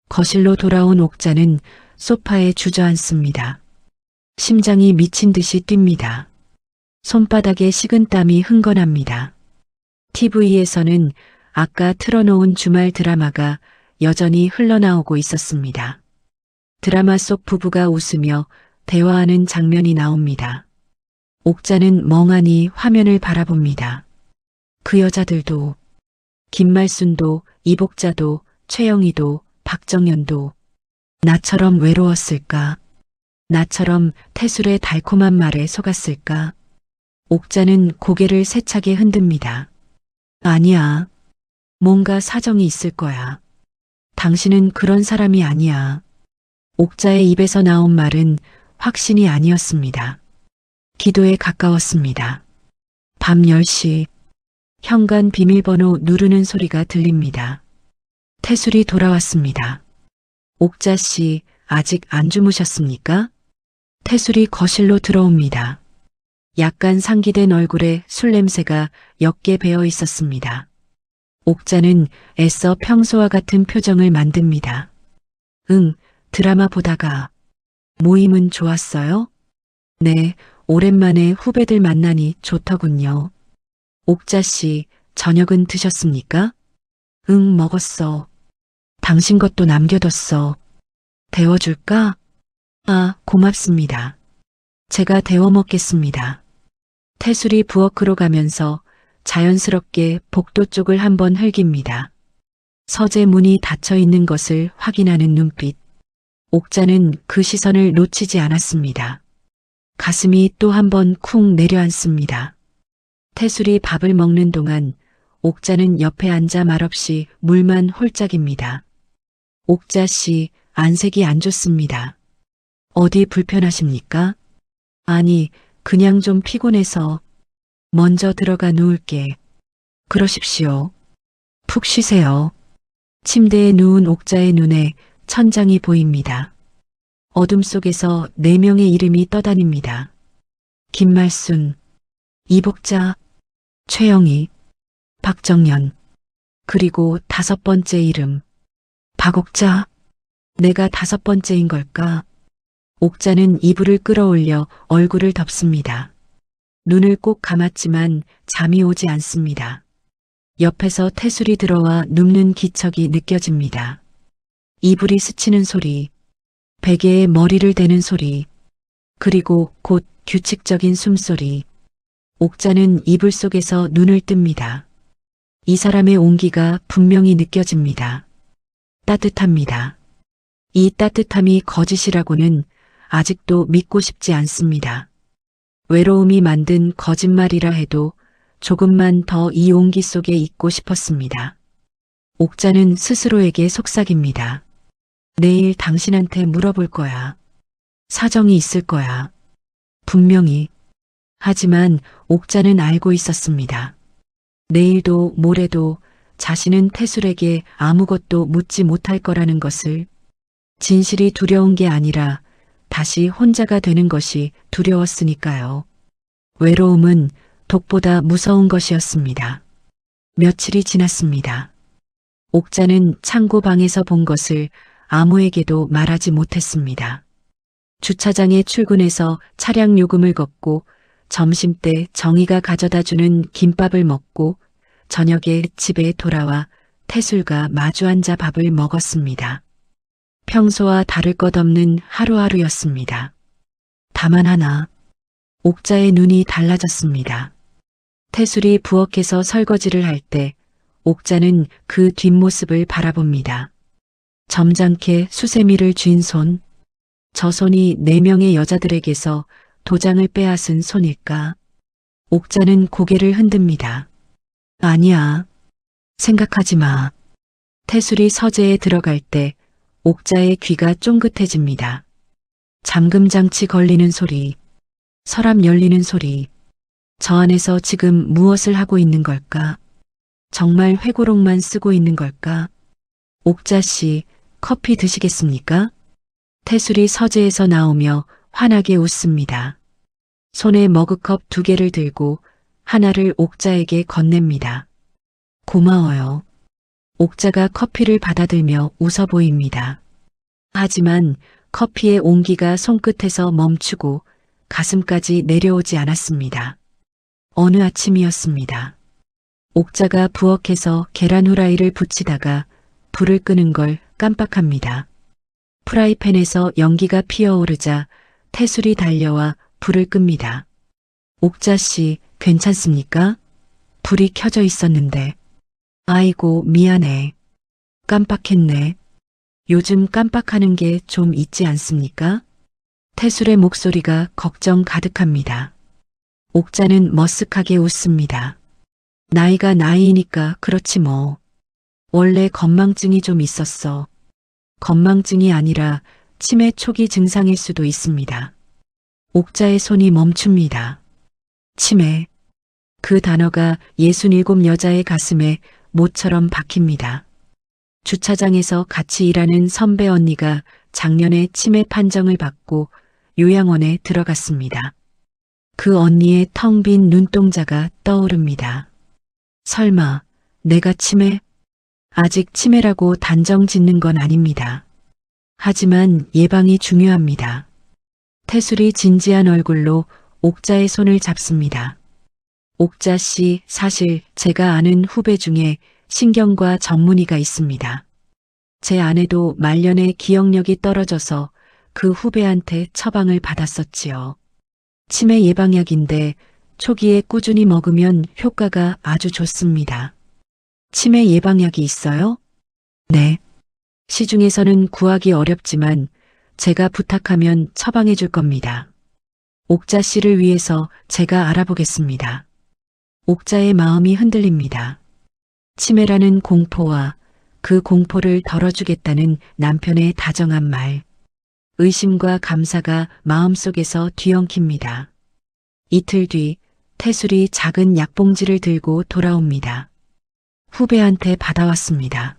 거실로 돌아온 옥자는 소파에 주저앉습니다. 심장이 미친 듯이 뜁니다. 손바닥에 식은땀이 흥건합니다. TV에서는 아까 틀어놓은 주말 드라마가 여전히 흘러나오고 있었습니다. 드라마 속 부부가 웃으며 대화하는 장면이 나옵니다. 옥자는 멍하니 화면을 바라봅니다. 그 여자들도, 김말순도, 이복자도, 최영희도, 박정현도 나처럼 외로웠을까? 나처럼 태술의 달콤한 말에 속았을까? 옥자는 고개를 세차게 흔듭니다. 아니야. 뭔가 사정이 있을 거야. 당신은 그런 사람이 아니야. 옥자의 입에서 나온 말은 확신이 아니었습니다. 기도에 가까웠습니다. 밤 10시 현관 비밀번호 누르는 소리가 들립니다. 태술이 돌아왔습니다. 옥자 씨, 아직 안 주무셨습니까? 태술이 거실로 들어옵니다. 약간 상기된 얼굴에 술 냄새가 옅게 배어 있었습니다. 옥자는 애써 평소와 같은 표정을 만듭니다. 응, 드라마 보다가. 모임은 좋았어요? 네, 오랜만에 후배들 만나니 좋더군요. 옥자 씨, 저녁은 드셨습니까? 응, 먹었어. 당신 것도 남겨뒀어. 데워줄까? 아, 고맙습니다. 제가 데워 먹겠습니다. 태술이 부엌으로 가면서 자연스럽게 복도 쪽을 한번 흘깁니다. 서재 문이 닫혀 있는 것을 확인하는 눈빛. 옥자는 그 시선을 놓치지 않았습니다. 가슴이 또 한번 쿵 내려앉습니다. 태술이 밥을 먹는 동안 옥자는 옆에 앉아 말없이 물만 홀짝입니다. 옥자 씨, 안색이 안 좋습니다. 어디 불편하십니까? 아니, 그냥 좀 피곤해서. 먼저 들어가 누울게. 그러십시오. 푹 쉬세요. 침대에 누운 옥자의 눈에 천장이 보입니다. 어둠 속에서 4명의 이름이 떠다닙니다. 김말순, 이복자, 최영희, 박정현, 그리고 5번째 이름, 박옥자. 내가 5번째인 걸까? 옥자는 이불을 끌어올려 얼굴을 덮습니다. 눈을 꼭 감았지만 잠이 오지 않습니다. 옆에서 태술이 들어와 눕는 기척이 느껴집니다. 이불이 스치는 소리, 베개에 머리를 대는 소리, 그리고 곧 규칙적인 숨소리. 옥자는 이불 속에서 눈을 뜹니다. 이 사람의 온기가 분명히 느껴집니다. 따뜻합니다. 이 따뜻함이 거짓이라고는 아직도 믿고 싶지 않습니다. 외로움이 만든 거짓말이라 해도 조금만 더 이 온기 속에 있고 싶었습니다. 옥자는 스스로에게 속삭입니다. 내일 당신한테 물어볼 거야. 사정이 있을 거야. 분명히. 하지만 옥자는 알고 있었습니다. 내일도 모레도 자신은 태술에게 아무것도 묻지 못할 거라는 것을. 진실이 두려운 게 아니라 다시 혼자가 되는 것이 두려웠으니까요. 외로움은 독보다 무서운 것이었습니다. 며칠이 지났습니다. 옥자는 창고 방에서 본 것을 아무에게도 말하지 못했습니다. 주차장에 출근해서 차량 요금을 걷고 점심때 정희가 가져다주는 김밥을 먹고 저녁에 집에 돌아와 태술과 마주 앉아 밥을 먹었습니다. 평소와 다를 것 없는 하루하루였습니다. 다만 하나, 옥자의 눈이 달라졌습니다. 태술이 부엌에서 설거지를 할 때 옥자는 그 뒷모습을 바라봅니다. 점잖게 수세미를 쥔 손, 저 손이 4명의 여자들에게서 도장을 빼앗은 손일까? 옥자는 고개를 흔듭니다. 아니야. 생각하지 마. 태술이 서재에 들어갈 때 옥자의 귀가 쫑긋해집니다. 잠금장치 걸리는 소리, 서랍 열리는 소리. 저 안에서 지금 무엇을 하고 있는 걸까? 정말 회고록만 쓰고 있는 걸까? 옥자 씨, 커피 드시겠습니까? 태술이 서재에서 나오며 환하게 웃습니다. 손에 머그컵 2개를 들고 하나를 옥자에게 건넵니다. 고마워요. 옥자가 커피를 받아들며 웃어 보입니다. 하지만 커피의 온기가 손끝에서 멈추고 가슴까지 내려오지 않았습니다. 어느 아침이었습니다. 옥자가 부엌에서 계란 후라이를 부치다가 불을 끄는 걸 깜빡합니다. 프라이팬에서 연기가 피어오르자 태술이 달려와 불을 끕니다. 옥자 씨, 괜찮습니까? 불이 켜져 있었는데. 아이고, 미안해. 깜빡했네. 요즘 깜빡하는 게 좀 있지 않습니까? 태술의 목소리가 걱정 가득합니다. 옥자는 머쓱하게 웃습니다. 나이가 나이니까 그렇지 뭐. 원래 건망증이 좀 있었어. 건망증이 아니라 치매 초기 증상일 수도 있습니다. 옥자의 손이 멈춥니다. 치매. 그 단어가 67 여자의 가슴에 못처럼 박힙니다. 주차장에서 같이 일하는 선배 언니가 작년에 치매 판정을 받고 요양원에 들어갔습니다. 그 언니의 텅 빈 눈동자가 떠오릅니다. 설마 내가 치매? 아직 치매라고 단정 짓는 건 아닙니다. 하지만 예방이 중요합니다. 태술이 진지한 얼굴로 옥자의 손을 잡습니다. 옥자 씨, 사실 제가 아는 후배 중에 신경과 전문의가 있습니다. 제 아내도 말년에 기억력이 떨어져서 그 후배한테 처방을 받았었지요. 치매 예방약인데 초기에 꾸준히 먹으면 효과가 아주 좋습니다. 치매 예방약이 있어요? 네. 시중에서는 구하기 어렵지만 제가 부탁하면 처방해 줄 겁니다. 옥자 씨를 위해서 제가 알아보겠습니다. 옥자의 마음이 흔들립니다. 치매라는 공포와 그 공포를 덜어주겠다는 남편의 다정한 말. 의심과 감사가 마음속에서 뒤엉킵니다. 이틀 뒤 태술이 작은 약봉지를 들고 돌아옵니다. 후배한테 받아왔습니다.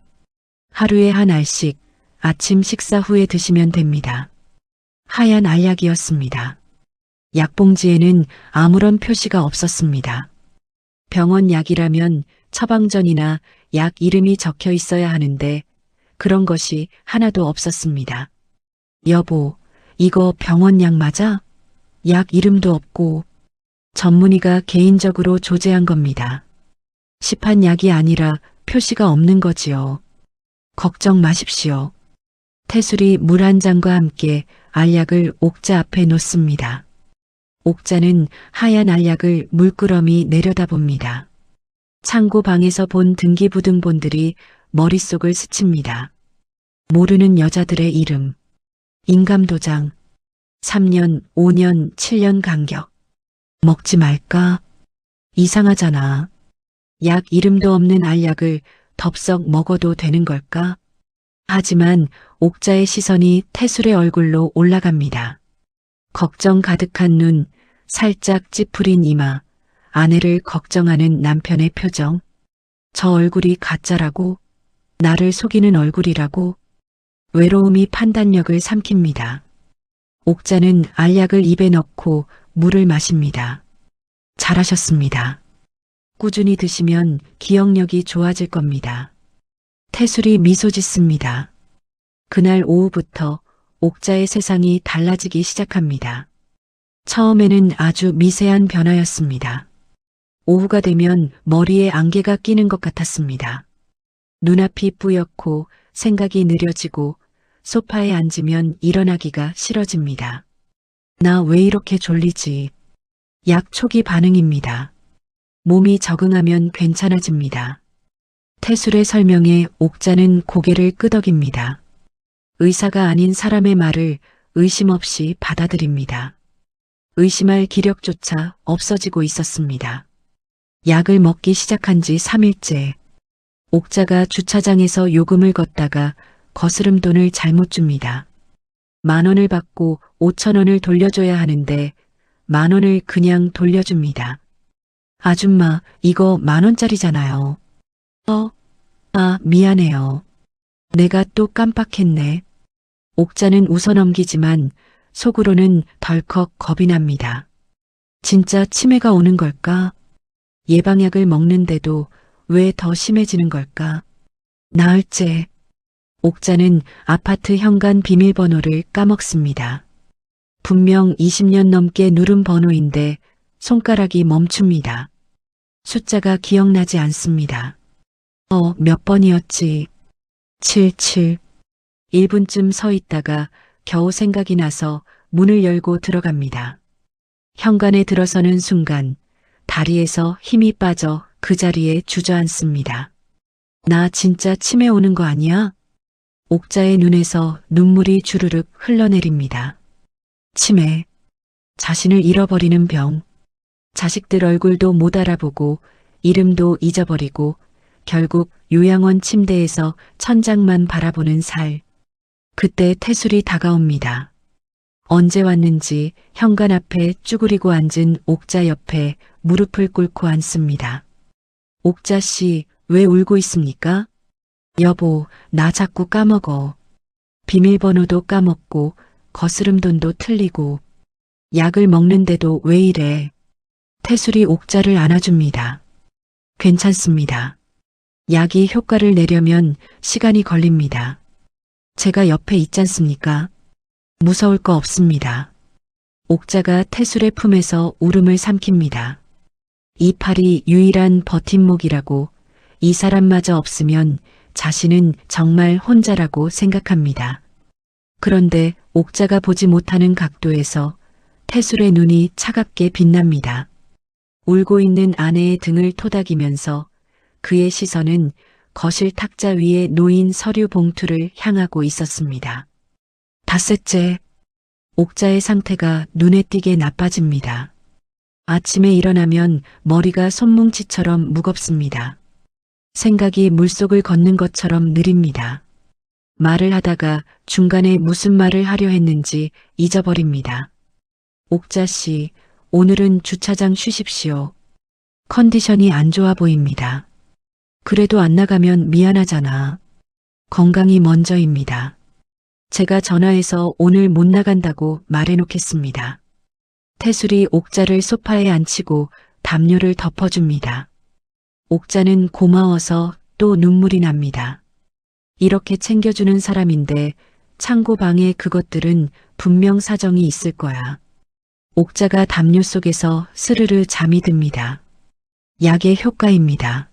하루에 한 알씩 아침 식사 후에 드시면 됩니다. 하얀 알약이었습니다. 약봉지에는 아무런 표시가 없었습니다. 병원 약이라면 처방전이나 약 이름이 적혀 있어야 하는데 그런 것이 하나도 없었습니다. 여보, 이거 병원 약 맞아? 약 이름도 없고 전문의가 개인적으로 조제한 겁니다. 시판 약이 아니라 표시가 없는 거지요. 걱정 마십시오. 태술이 물 한 잔과 함께 알약을 옥자 앞에 놓습니다. 옥자는 하얀 알약을 물끄러미 내려다봅니다. 창고 방에서 본 등기부등본들이 머릿속을 스칩니다. 모르는 여자들의 이름, 인감도장, 3년, 5년, 7년 간격. 먹지 말까? 이상하잖아. 약 이름도 없는 알약을 덥석 먹어도 되는 걸까? 하지만 옥자의 시선이 태술의 얼굴로 올라갑니다. 걱정 가득한 눈, 살짝 찌푸린 이마, 아내를 걱정하는 남편의 표정. 저 얼굴이 가짜라고? 나를 속이는 얼굴이라고? 외로움이 판단력을 삼킵니다. 옥자는 알약을 입에 넣고 물을 마십니다. 잘하셨습니다. 꾸준히 드시면 기억력이 좋아질 겁니다. 태술이 미소 짓습니다. 그날 오후부터 옥자의 세상이 달라지기 시작합니다. 처음에는 아주 미세한 변화였습니다. 오후가 되면 머리에 안개가 끼는 것 같았습니다. 눈앞이 뿌옇고 생각이 느려지고 소파에 앉으면 일어나기가 싫어집니다. 나 왜 이렇게 졸리지? 약 초기 반응입니다. 몸이 적응하면 괜찮아집니다. 태술의 설명에 옥자는 고개를 끄덕입니다. 의사가 아닌 사람의 말을 의심 없이 받아들입니다. 의심할 기력조차 없어지고 있었습니다. 약을 먹기 시작한 지 3일째. 옥자가 주차장에서 요금을 걷다가 거스름 돈을 잘못 줍니다. 10,000원을 받고 5,000원을 돌려줘야 하는데 10,000원을 그냥 돌려줍니다. 아줌마, 이거 10,000원짜리잖아요. 미안해요. 내가 또 깜빡했네. 옥자는 웃어넘기지만 속으로는 덜컥 겁이 납니다. 진짜 치매가 오는 걸까? 예방약을 먹는데도 왜 더 심해지는 걸까? 나흘째. 옥자는 아파트 현관 비밀번호를 까먹습니다. 분명 20년 넘게 누른 번호인데 손가락이 멈춥니다. 숫자가 기억나지 않습니다. 몇 번이었지? 77. 1분쯤 서 있다가 겨우 생각이 나서 문을 열고 들어갑니다. 현관에 들어서는 순간 다리에서 힘이 빠져 그 자리에 주저앉습니다. 나 진짜 치매 오는 거 아니야? 옥자의 눈에서 눈물이 주르륵 흘러내립니다. 치매, 자신을 잃어버리는 병, 자식들 얼굴도 못 알아보고 이름도 잊어버리고 결국 요양원 침대에서 천장만 바라보는 살. 그때 태술이 다가옵니다. 언제 왔는지 현관 앞에 쭈그리고 앉은 옥자 옆에 무릎을 꿇고 앉습니다. 옥자 씨, 왜 울고 있습니까? 여보, 나 자꾸 까먹어. 비밀번호도 까먹고 거스름돈도 틀리고 약을 먹는데도 왜 이래? 태술이 옥자를 안아줍니다. 괜찮습니다. 약이 효과를 내려면 시간이 걸립니다. 제가 옆에 있지 않습니까? 무서울 거 없습니다. 옥자가 태술의 품에서 울음을 삼킵니다. 이 팔이 유일한 버팀목이라고, 이 사람마저 없으면 자신은 정말 혼자라고 생각합니다. 그런데 옥자가 보지 못하는 각도에서 태술의 눈이 차갑게 빛납니다. 울고 있는 아내의 등을 토닥이면서 그의 시선은 거실 탁자 위에 놓인 서류 봉투를 향하고 있었습니다. 닷새째, 옥자의 상태가 눈에 띄게 나빠집니다. 아침에 일어나면 머리가 손뭉치처럼 무겁습니다. 생각이 물속을 걷는 것처럼 느립니다. 말을 하다가 중간에 무슨 말을 하려 했는지 잊어버립니다. 옥자 씨, 오늘은 주차장 쉬십시오. 컨디션이 안 좋아 보입니다. 그래도 안 나가면 미안하잖아. 건강이 먼저입니다. 제가 전화해서 오늘 못 나간다고 말해놓겠습니다. 태술이 옥자를 소파에 앉히고 담요를 덮어줍니다. 옥자는 고마워서 또 눈물이 납니다. 이렇게 챙겨주는 사람인데 창고 방에 그것들은 분명 사정이 있을 거야. 옥자가 담요 속에서 스르르 잠이 듭니다. 약의 효과입니다.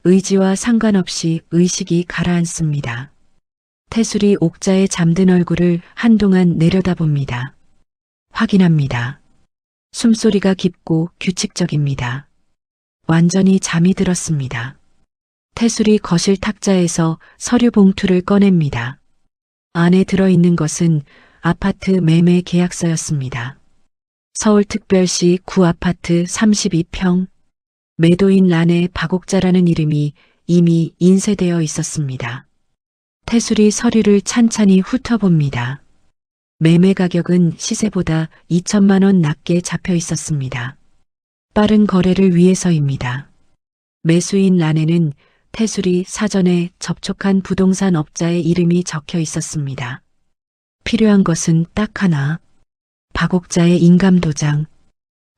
의지와 상관없이 의식이 가라앉습니다. 태술이 옥자의 잠든 얼굴을 한동안 내려다봅니다. 확인합니다. 숨소리가 깊고 규칙적입니다. 완전히 잠이 들었습니다. 태술이 거실 탁자에서 서류 봉투를 꺼냅니다. 안에 들어있는 것은 아파트 매매 계약서였습니다. 서울특별시 구아파트 32평. 매도인 란에 박옥자라는 이름이 이미 인쇄되어 있었습니다. 태술이 서류를 찬찬히 훑어봅니다. 매매 가격은 시세보다 2천만 원 낮게 잡혀 있었습니다. 빠른 거래를 위해서입니다. 매수인 란에는 태술이 사전에 접촉한 부동산 업자의 이름이 적혀 있었습니다. 필요한 것은 딱 하나. 박옥자의 인감도장.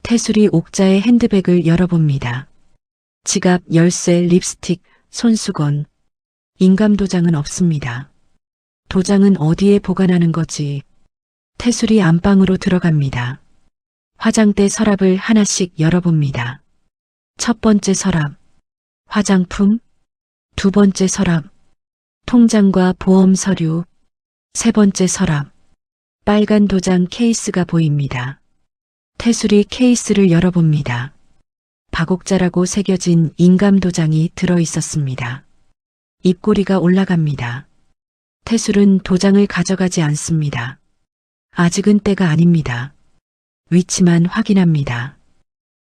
태술이 옥자의 핸드백을 열어봅니다. 지갑, 열쇠, 립스틱, 손수건. 인감도장은 없습니다. 도장은 어디에 보관하는 거지? 태술이 안방으로 들어갑니다. 화장대 서랍을 하나씩 열어봅니다. 첫 번째 서랍, 화장품. 두 번째 서랍, 통장과 보험 서류. 세 번째 서랍, 빨간 도장 케이스가 보입니다. 태술이 케이스를 열어봅니다. 박옥자라고 새겨진 인감도장이 들어있었습니다. 입꼬리가 올라갑니다. 태술은 도장을 가져가지 않습니다. 아직은 때가 아닙니다. 위치만 확인합니다.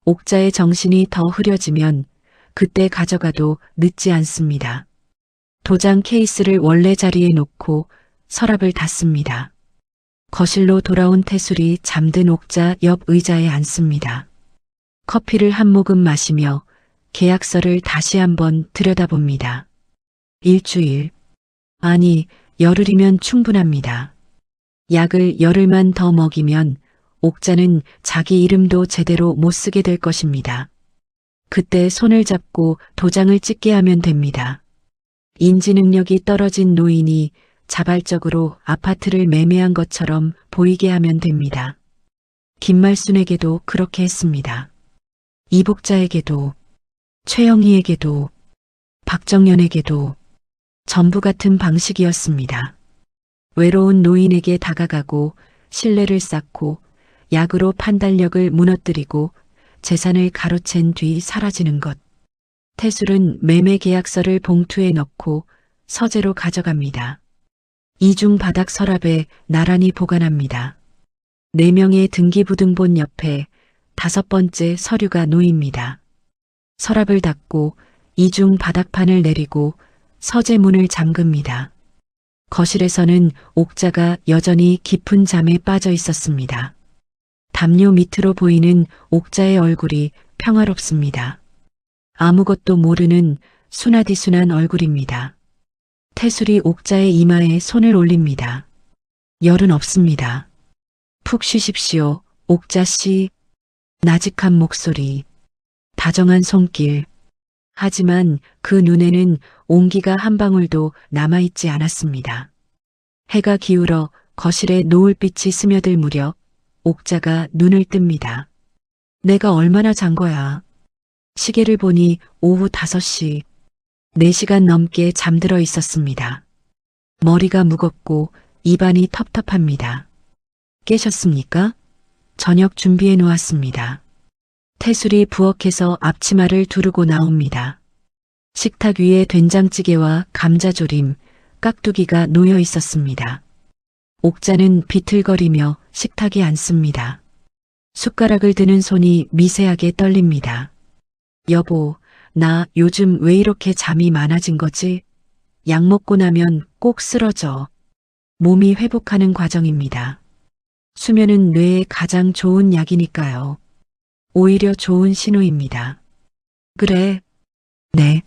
옥자의 정신이 더 흐려지면 그때 가져가도 늦지 않습니다. 도장 케이스를 원래 자리에 놓고 서랍을 닫습니다. 거실로 돌아온 태술이 잠든 옥자 옆 의자에 앉습니다. 커피를 한 모금 마시며 계약서를 다시 한번 들여다봅니다. 일주일, 아니 열흘이면 충분합니다. 약을 열흘만 더 먹이면 옥자는 자기 이름도 제대로 못 쓰게 될 것입니다. 그때 손을 잡고 도장을 찍게 하면 됩니다. 인지 능력이 떨어진 노인이 자발적으로 아파트를 매매한 것처럼 보이게 하면 됩니다. 김말순에게도 그렇게 했습니다. 이복자에게도, 최영희에게도, 박정연에게도 전부 같은 방식이었습니다. 외로운 노인에게 다가가고 신뢰를 쌓고 약으로 판단력을 무너뜨리고 재산을 가로챈 뒤 사라지는 것. 태술은 매매 계약서를 봉투에 넣고 서재로 가져갑니다. 이중 바닥 서랍에 나란히 보관합니다. 4명의 등기부등본 옆에 5번째 서류가 놓입니다. 서랍을 닫고 이중 바닥판을 내리고 서재 문을 잠급니다. 거실에서는 옥자가 여전히 깊은 잠에 빠져 있었습니다. 담요 밑으로 보이는 옥자의 얼굴이 평화롭습니다. 아무것도 모르는 순하디순한 얼굴입니다. 태술이 옥자의 이마에 손을 올립니다. 열은 없습니다. 푹 쉬십시오, 옥자 씨. 나직한 목소리, 다정한 손길. 하지만 그 눈에는 온기가 한 방울도 남아있지 않았습니다. 해가 기울어 거실에 노을빛이 스며들 무렵 옥자가 눈을 뜹니다. 내가 얼마나 잔 거야. 시계를 보니 오후 5시. 4시간 넘게 잠들어 있었습니다. 머리가 무겁고 입안이 텁텁합니다. 깨셨습니까? 저녁 준비해 놓았습니다. 태술이 부엌에서 앞치마를 두르고 나옵니다. 식탁 위에 된장찌개와 감자조림, 깍두기가 놓여 있었습니다. 옥자는 비틀거리며 식탁에 앉습니다. 숟가락을 드는 손이 미세하게 떨립니다. 여보, 나 요즘 왜 이렇게 잠이 많아진 거지? 약 먹고 나면 꼭 쓰러져. 몸이 회복하는 과정입니다. 수면은 뇌에 가장 좋은 약이니까요. 오히려 좋은 신호입니다. 그래. 네.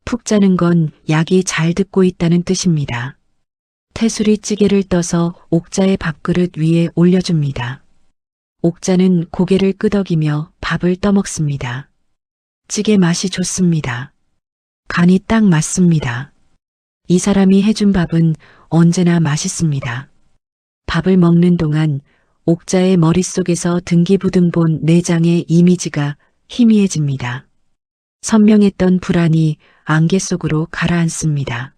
푹 자는 건 약이 잘 듣고 있다는 뜻입니다. 태술이 찌개를 떠서 옥자의 밥그릇 위에 올려줍니다. 옥자는 고개를 끄덕이며 밥을 떠먹습니다. 찌개 맛이 좋습니다. 간이 딱 맞습니다. 이 사람이 해준 밥은 언제나 맛있습니다. 밥을 먹는 동안 옥자의 머릿속에서 등기부등본 4장의 이미지가 희미해집니다. 선명했던 불안이 안개 속으로 가라앉습니다.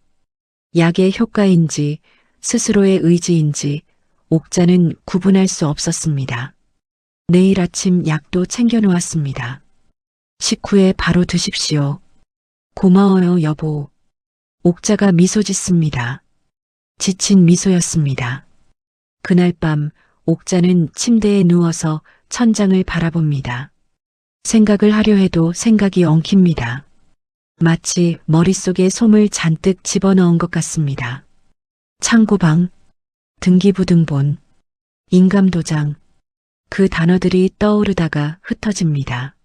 약의 효과인지 스스로의 의지인지 옥자는 구분할 수 없었습니다. 내일 아침 약도 챙겨놓았습니다. 식후에 바로 드십시오. 고마워요, 여보. 옥자가 미소 짓습니다. 지친 미소였습니다. 그날 밤 옥자는 침대에 누워서 천장을 바라봅니다. 생각을 하려 해도 생각이 엉킵니다. 마치 머릿속에 솜을 잔뜩 집어넣은 것 같습니다. 창고방, 등기부등본, 인감도장, 그 단어들이 떠오르다가 흩어집니다.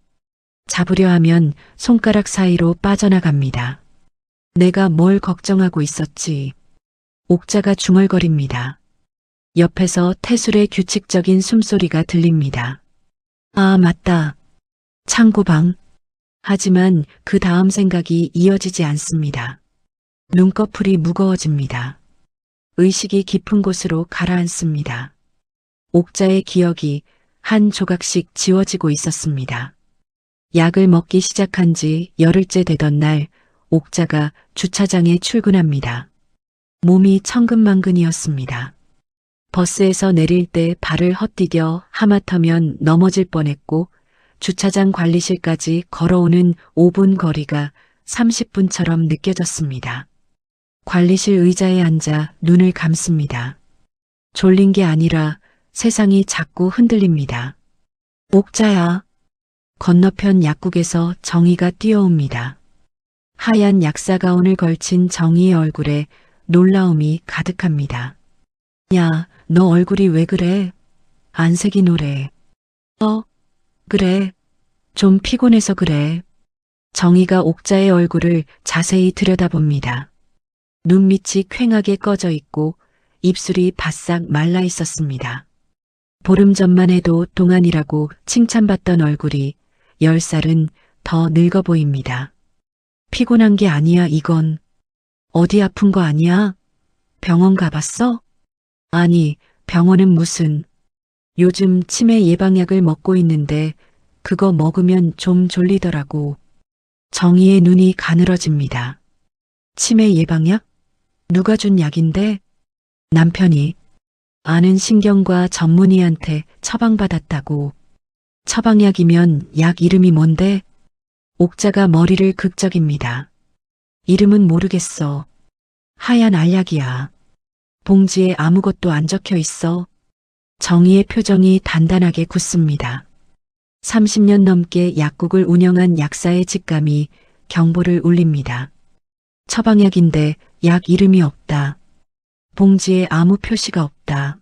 잡으려 하면 손가락 사이로 빠져나갑니다. 내가 뭘 걱정하고 있었지. 옥자가 중얼거립니다. 옆에서 태술의 규칙적인 숨소리가 들립니다. 아, 맞다. 창고방. 하지만 그 다음 생각이 이어지지 않습니다. 눈꺼풀이 무거워집니다. 의식이 깊은 곳으로 가라앉습니다. 옥자의 기억이 한 조각씩 지워지고 있었습니다. 약을 먹기 시작한 지 열흘째 되던 날 옥자가 주차장에 출근합니다. 몸이 천근만근이었습니다. 버스에서 내릴 때 발을 헛디뎌 하마터면 넘어질 뻔했고 주차장 관리실까지 걸어오는 5분 거리가 30분처럼 느껴졌습니다. 관리실 의자에 앉아 눈을 감습니다. 졸린 게 아니라 세상이 자꾸 흔들립니다. 옥자야. 건너편 약국에서 정희가 뛰어옵니다. 하얀 약사 가운을 걸친 정희의 얼굴에 놀라움이 가득합니다. 야, 너 얼굴이 왜 그래? 안색이 노래. 그래. 좀 피곤해서 그래. 정희가 옥자의 얼굴을 자세히 들여다봅니다. 눈밑이 퀭하게 꺼져 있고 입술이 바싹 말라 있었습니다. 보름 전만 해도 동안이라고 칭찬받던 얼굴이 10살은 더 늙어 보입니다. 피곤한 게 아니야, 이건. 어디 아픈 거 아니야? 병원 가봤어? 아니, 병원은 무슨. 요즘 치매 예방약을 먹고 있는데 그거 먹으면 좀 졸리더라고. 정희의 눈이 가늘어집니다. 치매 예방약? 누가 준 약인데? 남편이 아는 신경과 전문의한테 처방받았다고. 처방약이면 약 이름이 뭔데? 옥자가 머리를 극적입니다. 이름은 모르겠어. 하얀 알약이야. 봉지에 아무것도 안 적혀 있어. 정희의 표정이 단단하게 굳습니다. 30년 넘게 약국을 운영한 약사의 직감이 경보를 울립니다. 처방약인데 약 이름이 없다. 봉지에 아무 표시가 없다.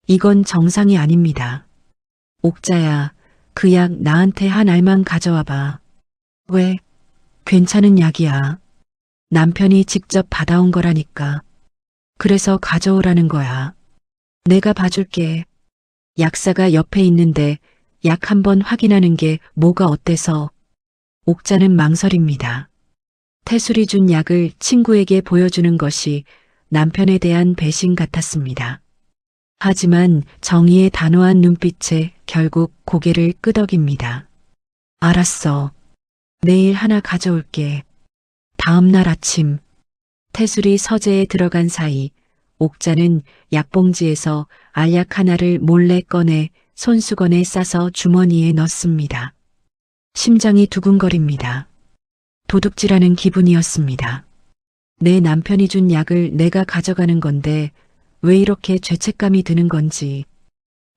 이건 정상이 아닙니다. 옥자야, 그 약 나한테 한 알만 가져와 봐. 왜? 괜찮은 약이야. 남편이 직접 받아온 거라니까. 그래서 가져오라는 거야. 내가 봐줄게. 약사가 옆에 있는데 약 한번 확인하는 게 뭐가 어때서. 옥자는 망설입니다. 태술이 준 약을 친구에게 보여주는 것이 남편에 대한 배신 같았습니다. 하지만 정희의 단호한 눈빛에 결국 고개를 끄덕입니다. 알았어. 내일 하나 가져올게. 다음 날 아침 태술이 서재에 들어간 사이 옥자는 약봉지에서 알약 하나를 몰래 꺼내 손수건에 싸서 주머니에 넣습니다. 심장이 두근거립니다. 도둑질하는 기분이었습니다. 내 남편이 준 약을 내가 가져가는 건데 왜 이렇게 죄책감이 드는 건지.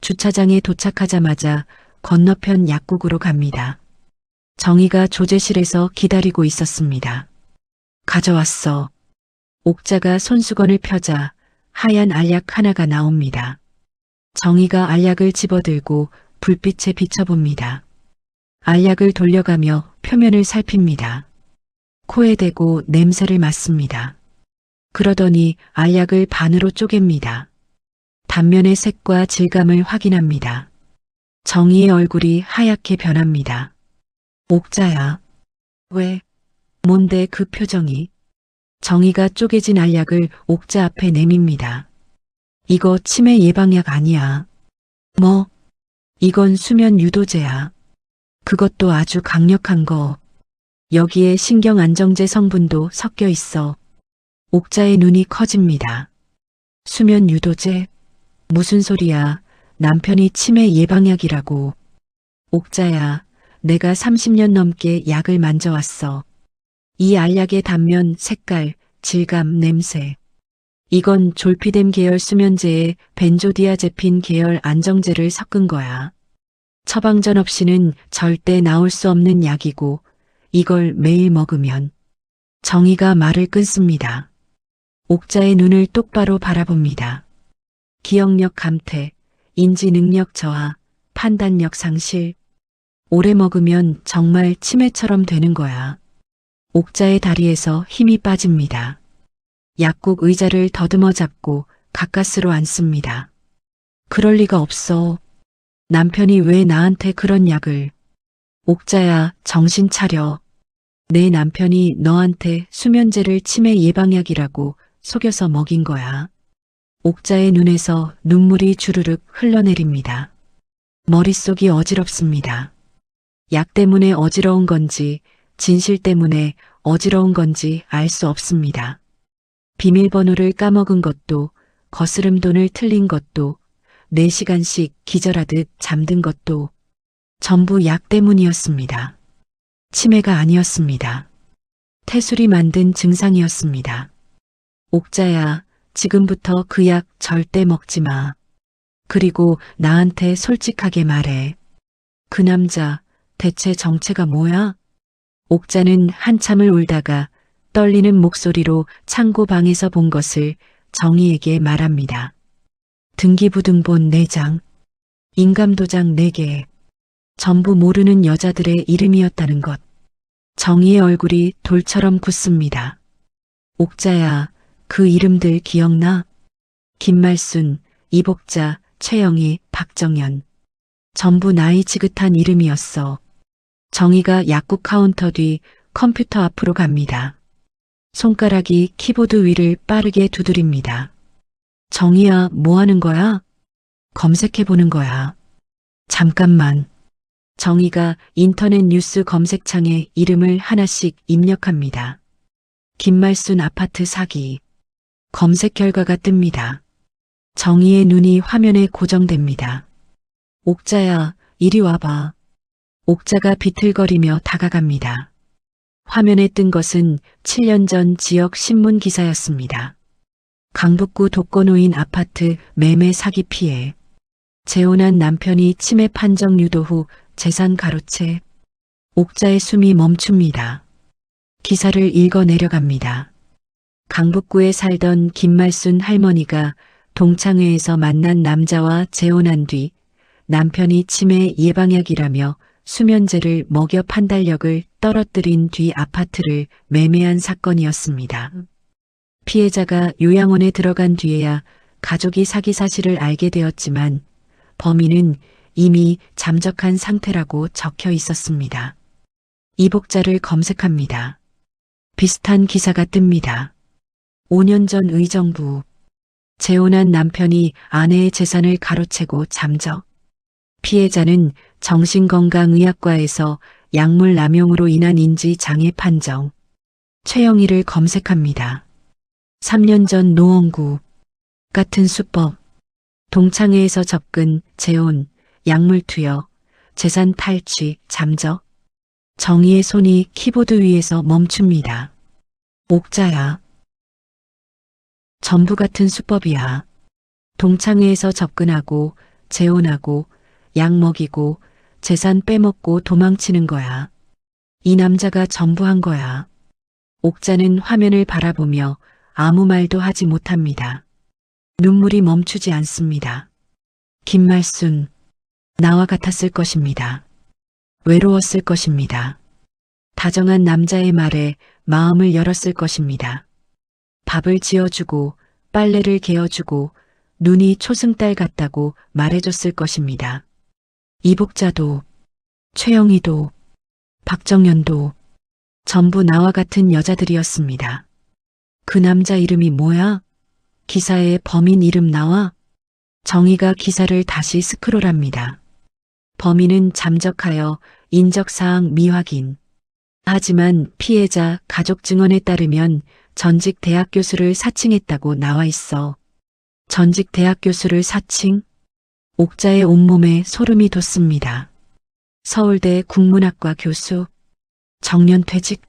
주차장에 도착하자마자 건너편 약국으로 갑니다. 정희가 조제실에서 기다리고 있었습니다. 가져왔어. 옥자가 손수건을 펴자 하얀 알약 하나가 나옵니다. 정희가 알약을 집어들고 불빛에 비춰봅니다. 알약을 돌려가며 표면을 살핍니다. 코에 대고 냄새를 맡습니다. 그러더니 알약을 반으로 쪼갭니다. 단면의 색과 질감을 확인합니다. 정희의 얼굴이 하얗게 변합니다. 옥자야. 왜? 뭔데 그 표정이? 정희가 쪼개진 알약을 옥자 앞에 내밉니다. 이거 치매 예방약 아니야. 뭐? 이건 수면 유도제야. 그것도 아주 강력한 거. 여기에 신경 안정제 성분도 섞여 있어. 옥자의 눈이 커집니다. 수면 유도제? 무슨 소리야. 남편이 치매 예방약이라고. 옥자야, 내가 30년 넘게 약을 만져왔어. 이 알약의 단면, 색깔, 질감, 냄새. 이건 졸피뎀 계열 수면제에 벤조디아제핀 계열 안정제를 섞은 거야. 처방전 없이는 절대 나올 수 없는 약이고 이걸 매일 먹으면. 정희가 말을 끊습니다. 옥자의 눈을 똑바로 바라봅니다. 기억력 감퇴, 인지 능력 저하, 판단력 상실. 오래 먹으면 정말 치매처럼 되는 거야. 옥자의 다리에서 힘이 빠집니다. 약국 의자를 더듬어 잡고 가까스로 앉습니다. 그럴 리가 없어. 남편이 왜 나한테 그런 약을. 옥자야, 정신 차려. 내 남편이 너한테 수면제를 치매 예방약이라고 속여서 먹인 거야. 옥자의 눈에서 눈물이 주르륵 흘러내립니다. 머릿속이 어지럽습니다. 약 때문에 어지러운 건지 진실 때문에 어지러운 건지 알 수 없습니다. 비밀번호를 까먹은 것도 거스름 돈을 틀린 것도 4시간씩 기절하듯 잠든 것도 전부 약 때문이었습니다. 치매가 아니었습니다. 태술이 만든 증상이었습니다. 옥자야, 지금부터 그 약 절대 먹지 마. 그리고 나한테 솔직하게 말해. 그 남자 대체 정체가 뭐야? 옥자는 한참을 울다가 떨리는 목소리로 창고 방에서 본 것을 정희에게 말합니다. 등기부등본 4장, 인감도장 4개, 전부 모르는 여자들의 이름이었다는 것. 정희의 얼굴이 돌처럼 굳습니다. 옥자야, 그 이름들 기억나? 김말순, 이복자, 최영희, 박정연. 전부 나이 지긋한 이름이었어. 정희가 약국 카운터 뒤 컴퓨터 앞으로 갑니다. 손가락이 키보드 위를 빠르게 두드립니다. 정희야, 뭐 하는 거야? 검색해 보는 거야. 잠깐만. 정희가 인터넷 뉴스 검색창에 이름을 하나씩 입력합니다. 김말순 아파트 사기. 검색 결과가 뜹니다. 정희의 눈이 화면에 고정됩니다. 옥자야, 이리 와봐. 옥자가 비틀거리며 다가갑니다. 화면에 뜬 것은 7년 전 지역 신문 기사였습니다. 강북구 독거노인 아파트 매매 사기 피해. 재혼한 남편이 치매 판정 유도 후 재산 가로채. 옥자의 숨이 멈춥니다. 기사를 읽어 내려갑니다. 강북구에 살던 김말순 할머니가 동창회에서 만난 남자와 재혼한 뒤 남편이 치매 예방약이라며 수면제를 먹여 판단력을 떨어뜨린 뒤 아파트를 매매한 사건이었습니다. 피해자가 요양원에 들어간 뒤에야 가족이 사기 사실을 알게 되었지만 범인은 이미 잠적한 상태라고 적혀 있었습니다. 이복자를 검색합니다. 비슷한 기사가 뜹니다. 5년 전 의정부. 재혼한 남편이 아내의 재산을 가로채고 잠적. 피해자는 정신건강의학과에서 약물 남용으로 인한 인지 장애 판정. 최영희를 검색합니다. 3년 전 노원구. 같은 수법. 동창회에서 접근, 재혼, 약물 투여, 재산 탈취, 잠적. 정희의 손이 키보드 위에서 멈춥니다. 옥자야. 전부 같은 수법이야. 동창회에서 접근하고, 재혼하고, 약 먹이고, 재산 빼먹고 도망치는 거야. 이 남자가 전부 한 거야. 옥자는 화면을 바라보며 아무 말도 하지 못합니다. 눈물이 멈추지 않습니다. 김말순, 나와 같았을 것입니다. 외로웠을 것입니다. 다정한 남자의 말에 마음을 열었을 것입니다. 밥을 지어주고 빨래를 개어주고 눈이 초승달 같다고 말해줬을 것입니다. 이복자도, 최영희도, 박정연도 전부 나와 같은 여자들이었습니다. 그 남자 이름이 뭐야? 기사에 범인 이름 나와? 정희가 기사를 다시 스크롤합니다. 범인은 잠적하여 인적사항 미확인. 하지만 피해자 가족 증언에 따르면 전직 대학 교수를 사칭했다고 나와 있어. 전직 대학 교수를 사칭? 옥자의 온몸에 소름이 돋습니다. 서울대 국문학과 교수, 정년퇴직,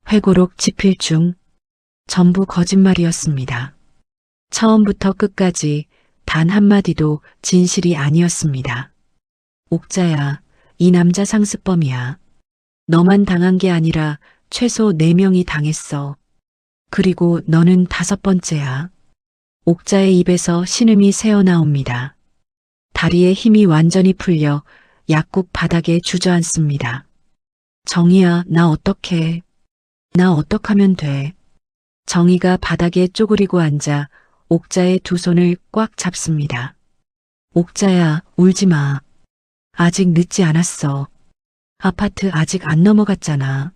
회고록 집필 중, 전부 거짓말이었습니다. 처음부터 끝까지 단 한마디도 진실이 아니었습니다. 옥자야, 이 남자 상습범이야. 너만 당한 게 아니라 최소 4명이 당했어. 그리고 너는 5번째야. 옥자의 입에서 신음이 새어나옵니다. 다리에 힘이 완전히 풀려 약국 바닥에 주저앉습니다. 정희야, 나 어떡해. 나 어떡하면 돼. 정희가 바닥에 쪼그리고 앉아 옥자의 두 손을 꽉 잡습니다. 옥자야, 울지 마. 아직 늦지 않았어. 아파트 아직 안 넘어갔잖아.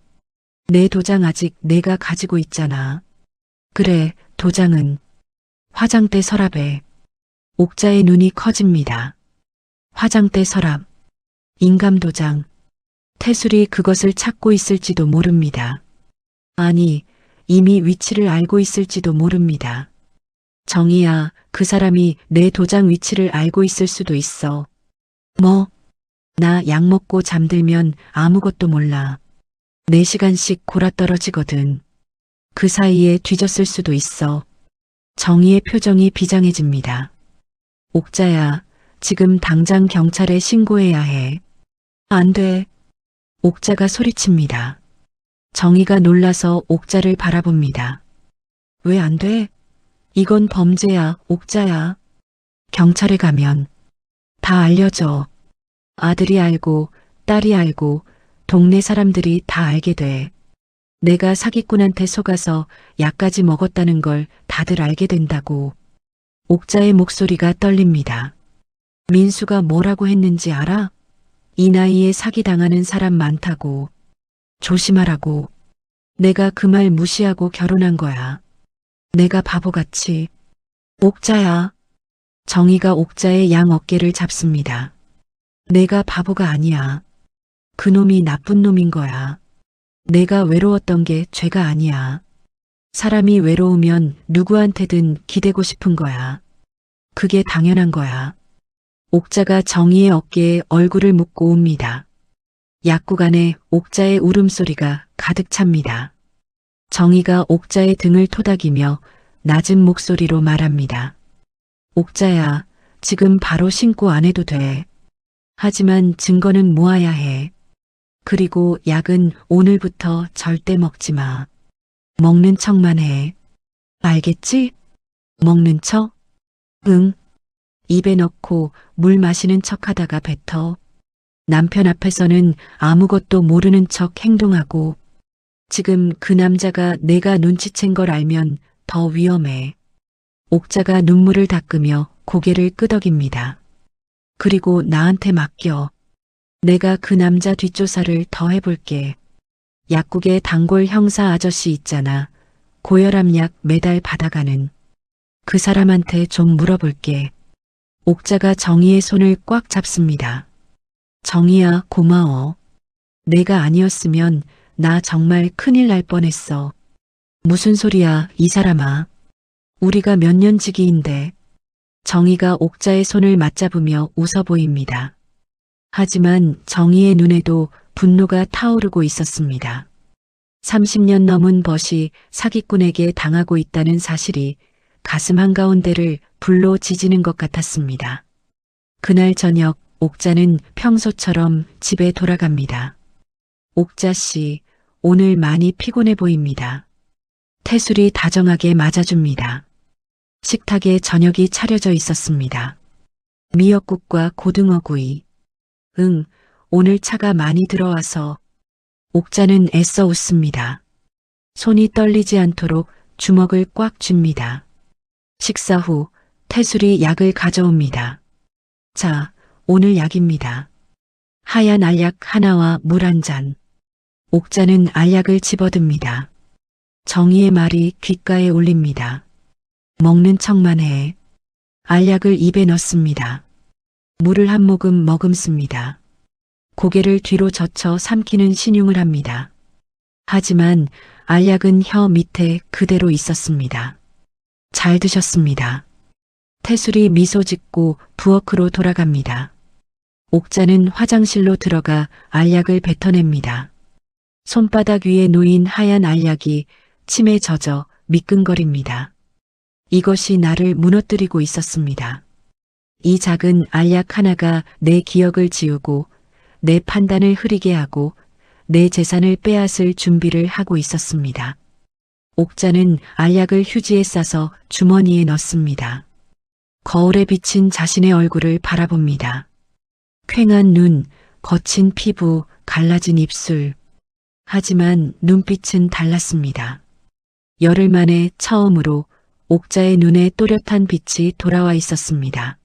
내 도장 아직 내가 가지고 있잖아. 그래, 도장은 화장대 서랍에. 옥자의 눈이 커집니다. 화장대 서랍, 인감도장. 태술이 그것을 찾고 있을지도 모릅니다. 아니, 이미 위치를 알고 있을지도 모릅니다. 정희야, 그 사람이 내 도장 위치를 알고 있을 수도 있어. 뭐? 나 약 먹고 잠들면 아무것도 몰라. 4시간씩 골아떨어지거든. 그 사이에 뒤졌을 수도 있어. 정희의 표정이 비장해집니다. 옥자야, 지금 당장 경찰에 신고해야 해. 안 돼. 옥자가 소리칩니다. 정희가 놀라서 옥자를 바라봅니다. 왜 안 돼? 이건 범죄야, 옥자야. 경찰에 가면 다 알려져. 아들이 알고, 딸이 알고, 동네 사람들이 다 알게 돼. 내가 사기꾼한테 속아서 약까지 먹었다는 걸 다들 알게 된다고. 옥자의 목소리가 떨립니다. 민수가 뭐라고 했는지 알아? 이 나이에 사기당하는 사람 많다고. 조심하라고. 내가 그 말 무시하고 결혼한 거야. 내가 바보같이. 옥자야. 정희가 옥자의 양 어깨를 잡습니다. 내가 바보가 아니야. 그놈이 나쁜 놈인 거야. 내가 외로웠던 게 죄가 아니야. 사람이 외로우면 누구한테든 기대고 싶은 거야. 그게 당연한 거야. 옥자가 정희의 어깨에 얼굴을 묻고 옵니다. 약국 안에 옥자의 울음소리가 가득 찹니다. 정희가 옥자의 등을 토닥이며 낮은 목소리로 말합니다. 옥자야, 지금 바로 신고 안 해도 돼. 하지만 증거는 모아야 해. 그리고 약은 오늘부터 절대 먹지 마. 먹는 척만 해. 알겠지? 먹는 척? 응. 입에 넣고 물 마시는 척 하다가 뱉어. 남편 앞에서는 아무것도 모르는 척 행동하고. 지금 그 남자가 내가 눈치챈 걸 알면 더 위험해. 옥자가 눈물을 닦으며 고개를 끄덕입니다. 그리고 나한테 맡겨. 내가 그 남자 뒷조사를 더 해볼게. 약국에 단골 형사 아저씨 있잖아. 고혈압 약 매달 받아가는. 그 사람한테 좀 물어볼게. 옥자가 정희의 손을 꽉 잡습니다. 정희야, 고마워. 내가 아니었으면 나 정말 큰일 날 뻔했어. 무슨 소리야, 이 사람아. 우리가 몇 년지기인데. 정희가 옥자의 손을 맞잡으며 웃어 보입니다. 하지만 정희의 눈에도 분노가 타오르고 있었습니다. 30년 넘은 벗이 사기꾼에게 당하고 있다는 사실이 가슴 한가운데를 불로 지지는 것 같았습니다. 그날 저녁 옥자는 평소처럼 집에 돌아갑니다. 옥자 씨, 오늘 많이 피곤해 보입니다. 태술이 다정하게 맞아줍니다. 식탁에 저녁이 차려져 있었습니다. 미역국과 고등어구이. 응, 오늘 차가 많이 들어와서. 옥자는 애써 웃습니다. 손이 떨리지 않도록 주먹을 꽉 쥡니다. 식사 후 태술이 약을 가져옵니다. 자, 오늘 약입니다. 하얀 알약 하나와 물 한 잔. 옥자는 알약을 집어듭니다. 정희의 말이 귓가에 울립니다. 먹는 척만 해. 알약을 입에 넣습니다. 물을 한 모금 머금습니다. 고개를 뒤로 젖혀 삼키는 신용을 합니다. 하지만 알약은 혀 밑에 그대로 있었습니다. 잘 드셨습니다. 태술이 미소 짓고 부엌으로 돌아갑니다. 옥자는 화장실로 들어가 알약을 뱉어냅니다. 손바닥 위에 놓인 하얀 알약이 침에 젖어 미끈거립니다. 이것이 나를 무너뜨리고 있었습니다. 이 작은 알약 하나가 내 기억을 지우고 내 판단을 흐리게 하고 내 재산을 빼앗을 준비를 하고 있었습니다. 옥자는 알약을 휴지에 싸서 주머니에 넣습니다. 거울에 비친 자신의 얼굴을 바라봅니다. 퀭한 눈, 거친 피부, 갈라진 입술. 하지만 눈빛은 달랐습니다. 열흘 만에 처음으로 옥자의 눈에 또렷한 빛이 돌아와 있었습니다.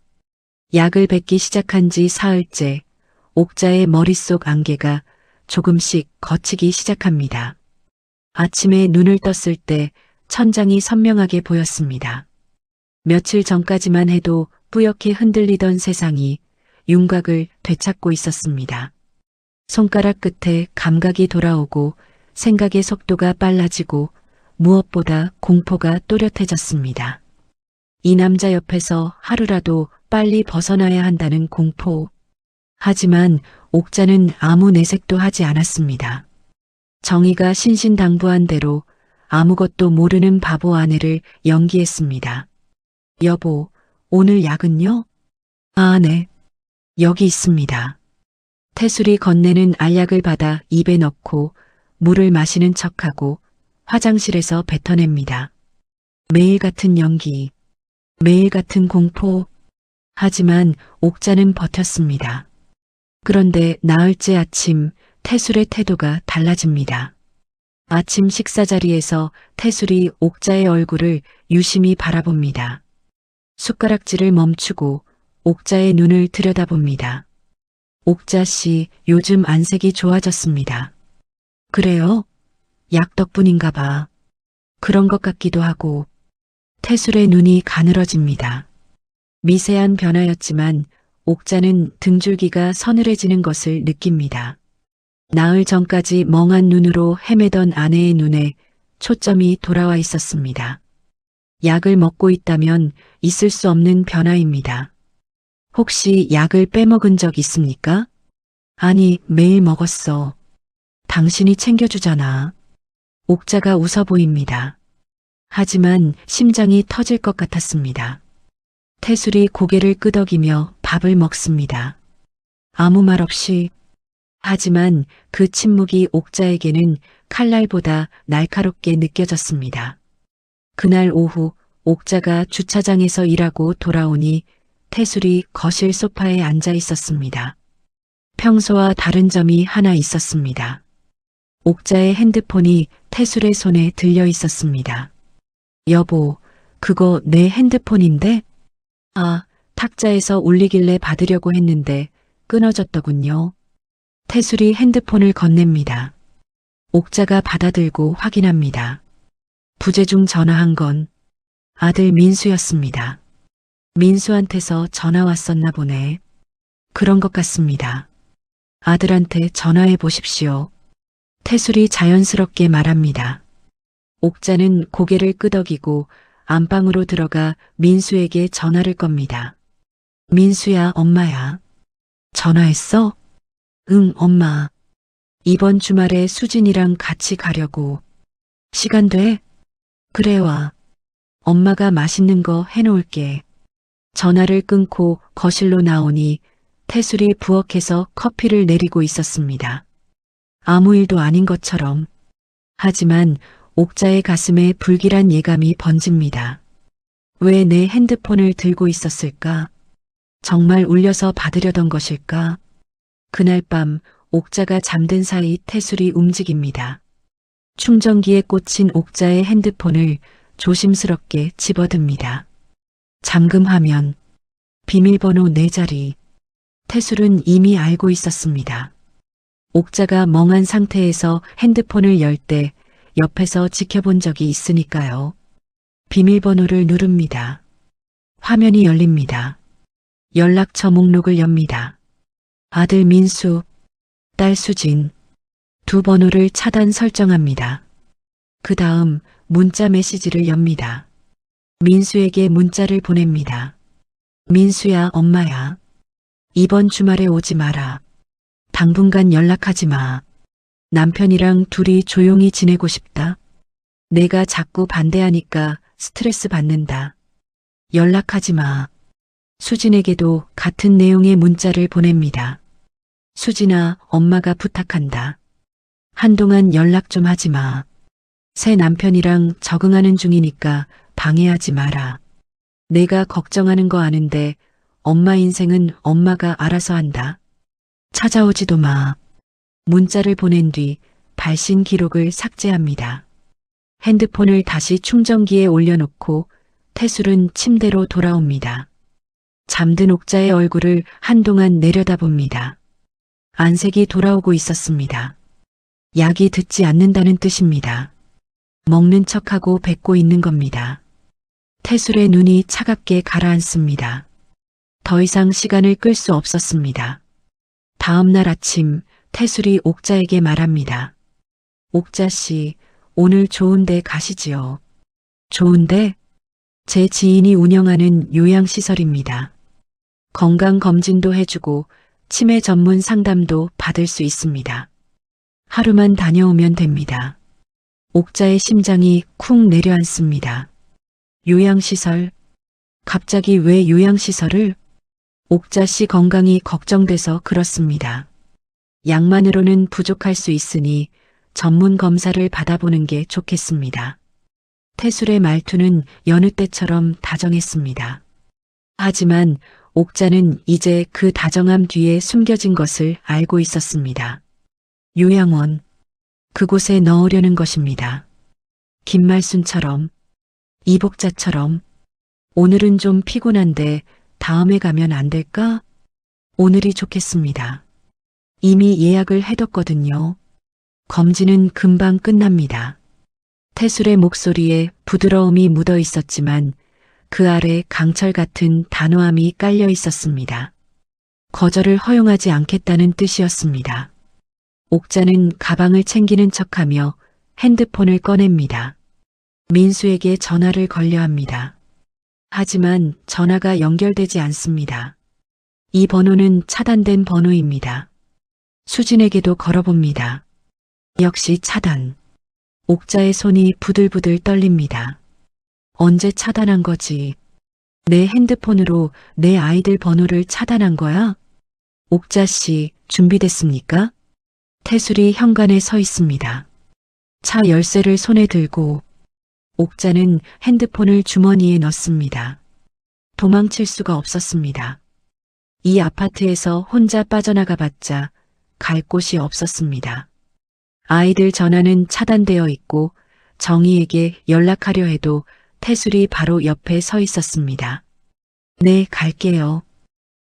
약을 뱉기 시작한 지 사흘째 옥자의 머릿속 안개가 조금씩 걷히기 시작합니다. 아침에 눈을 떴을 때 천장이 선명하게 보였습니다. 며칠 전까지만 해도 뿌옇게 흔들리던 세상이 윤곽을 되찾고 있었습니다. 손가락 끝에 감각이 돌아오고 생각의 속도가 빨라지고 무엇보다 공포가 또렷해졌습니다. 이 남자 옆에서 하루라도 빨리 벗어나야 한다는 공포. 하지만 옥자는 아무 내색도 하지 않았습니다. 정희가 신신당부한 대로 아무것도 모르는 바보 아내를 연기했습니다. 여보, 오늘 약은요? 아, 네. 여기 있습니다. 태술이 건네는 알약을 받아 입에 넣고 물을 마시는 척하고 화장실에서 뱉어냅니다. 매일 같은 연기, 매일 같은 공포. 하지만 옥자는 버텼습니다. 그런데 나흘째 아침 태술의 태도가 달라집니다. 아침 식사 자리에서 태술이 옥자의 얼굴을 유심히 바라봅니다. 숟가락질을 멈추고 옥자의 눈을 들여다봅니다. 옥자 씨, 요즘 안색이 좋아졌습니다. 그래요? 약 덕분인가 봐. 그런 것 같기도 하고. 태술의 눈이 가늘어집니다. 미세한 변화였지만 옥자는 등줄기가 서늘해지는 것을 느낍니다. 나흘 전까지 멍한 눈으로 헤매던 아내의 눈에 초점이 돌아와 있었습니다. 약을 먹고 있다면 있을 수 없는 변화입니다. 혹시 약을 빼먹은 적 있습니까? 아니, 매일 먹었어. 당신이 챙겨주잖아. 옥자가 웃어 보입니다. 하지만 심장이 터질 것 같았습니다. 태술이 고개를 끄덕이며 밥을 먹습니다. 아무 말 없이. 하지만 그 침묵이 옥자에게는 칼날보다 날카롭게 느껴졌습니다. 그날 오후 옥자가 주차장에서 일하고 돌아오니 태술이 거실 소파에 앉아 있었습니다. 평소와 다른 점이 하나 있었습니다. 옥자의 핸드폰이 태술의 손에 들려 있었습니다. 여보, 그거 내 핸드폰인데? 아, 탁자에서 울리길래 받으려고 했는데 끊어졌더군요. 태술이 핸드폰을 건넵니다. 옥자가 받아들고 확인합니다. 부재중 전화한 건 아들 민수였습니다. 민수한테서 전화 왔었나 보네. 그런 것 같습니다. 아들한테 전화해 보십시오. 태술이 자연스럽게 말합니다. 옥자는 고개를 끄덕이고 안방으로 들어가 민수에게 전화를 겁니다. 민수야, 엄마야. 전화했어? 응, 엄마. 이번 주말에 수진이랑 같이 가려고. 시간 돼? 그래, 와. 엄마가 맛있는 거 해놓을게. 전화를 끊고 거실로 나오니 태술이 부엌에서 커피를 내리고 있었습니다. 아무 일도 아닌 것처럼. 하지만 옥자의 가슴에 불길한 예감이 번집니다. 왜 내 핸드폰을 들고 있었을까? 정말 울려서 받으려던 것일까? 그날 밤 옥자가 잠든 사이 태술이 움직입니다. 충전기에 꽂힌 옥자의 핸드폰을 조심스럽게 집어듭니다. 잠금 화면, 비밀번호 4자리. 태술은 이미 알고 있었습니다. 옥자가 멍한 상태에서 핸드폰을 열 때 옆에서 지켜본 적이 있으니까요. 비밀번호를 누릅니다. 화면이 열립니다. 연락처 목록을 엽니다. 아들 민수, 딸 수진. 두 번호를 차단 설정합니다. 그 다음 문자 메시지를 엽니다. 민수에게 문자를 보냅니다. 민수야, 엄마야. 이번 주말에 오지 마라. 당분간 연락하지 마. 남편이랑 둘이 조용히 지내고 싶다. 내가 자꾸 반대하니까 스트레스 받는다. 연락하지 마. 수진에게도 같은 내용의 문자를 보냅니다. 수진아, 엄마가 부탁한다. 한동안 연락 좀 하지 마. 새 남편이랑 적응하는 중이니까 방해하지 마라. 내가 걱정하는 거 아는데 엄마 인생은 엄마가 알아서 한다. 찾아오지도 마. 문자를 보낸 뒤 발신 기록을 삭제합니다. 핸드폰을 다시 충전기에 올려놓고 태술은 침대로 돌아옵니다. 잠든 옥자의 얼굴을 한동안 내려다봅니다. 안색이 돌아오고 있었습니다. 약이 듣지 않는다는 뜻입니다. 먹는 척하고 뱉고 있는 겁니다. 태술의 눈이 차갑게 가라앉습니다. 더 이상 시간을 끌 수 없었습니다. 다음 날 아침 태술이 옥자에게 말합니다. 옥자 씨, 오늘 좋은데 가시지요. 좋은데? 제 지인이 운영하는 요양시설입니다. 건강검진도 해주고 치매 전문 상담도 받을 수 있습니다. 하루만 다녀오면 됩니다. 옥자의 심장이 쿵 내려앉습니다. 요양시설? 갑자기 왜 요양시설을? 옥자 씨 건강이 걱정돼서 그렇습니다. 약만으로는 부족할 수 있으니 전문 검사를 받아보는 게 좋겠습니다. 태술의 말투는 여느 때처럼 다정했습니다. 하지만 옥자는 이제 그 다정함 뒤에 숨겨진 것을 알고 있었습니다. 요양원, 그곳에 넣으려는 것입니다. 김말순처럼, 이복자처럼, 오늘은 좀 피곤한데 다음에 가면 안 될까? 오늘이 좋겠습니다. 이미 예약을 해뒀거든요. 검진은 금방 끝납니다. 태술의 목소리에 부드러움이 묻어 있었지만 그 아래 강철 같은 단호함이 깔려 있었습니다. 거절을 허용하지 않겠다는 뜻이었습니다. 옥자는 가방을 챙기는 척하며 핸드폰을 꺼냅니다. 민수에게 전화를 걸려 합니다. 하지만 전화가 연결되지 않습니다. 이 번호는 차단된 번호입니다. 수진에게도 걸어봅니다. 역시 차단. 옥자의 손이 부들부들 떨립니다. 언제 차단한 거지? 내 핸드폰으로 내 아이들 번호를 차단한 거야? 옥자 씨, 준비됐습니까? 태술이 현관에 서 있습니다. 차 열쇠를 손에 들고 옥자는 핸드폰을 주머니에 넣습니다. 도망칠 수가 없었습니다. 이 아파트에서 혼자 빠져나가봤자 갈 곳이 없었습니다. 아이들 전화는 차단되어 있고 정희에게 연락하려 해도 태술이 바로 옆에 서 있었습니다. 네, 갈게요.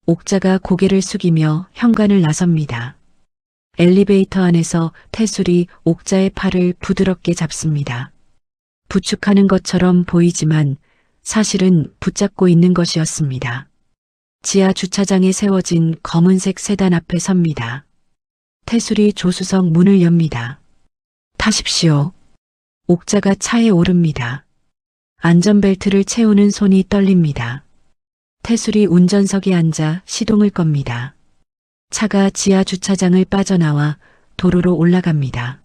옥자가 고개를 숙이며 현관을 나섭니다. 엘리베이터 안에서 태술이 옥자의 팔을 부드럽게 잡습니다. 부축하는 것처럼 보이지만 사실은 붙잡고 있는 것이었습니다. 지하 주차장에 세워진 검은색 세단 앞에 섭니다. 태술이 조수석 문을 엽니다. 타십시오. 옥자가 차에 오릅니다. 안전벨트를 채우는 손이 떨립니다. 태술이 운전석에 앉아 시동을 겁니다. 차가 지하 주차장을 빠져나와 도로로 올라갑니다.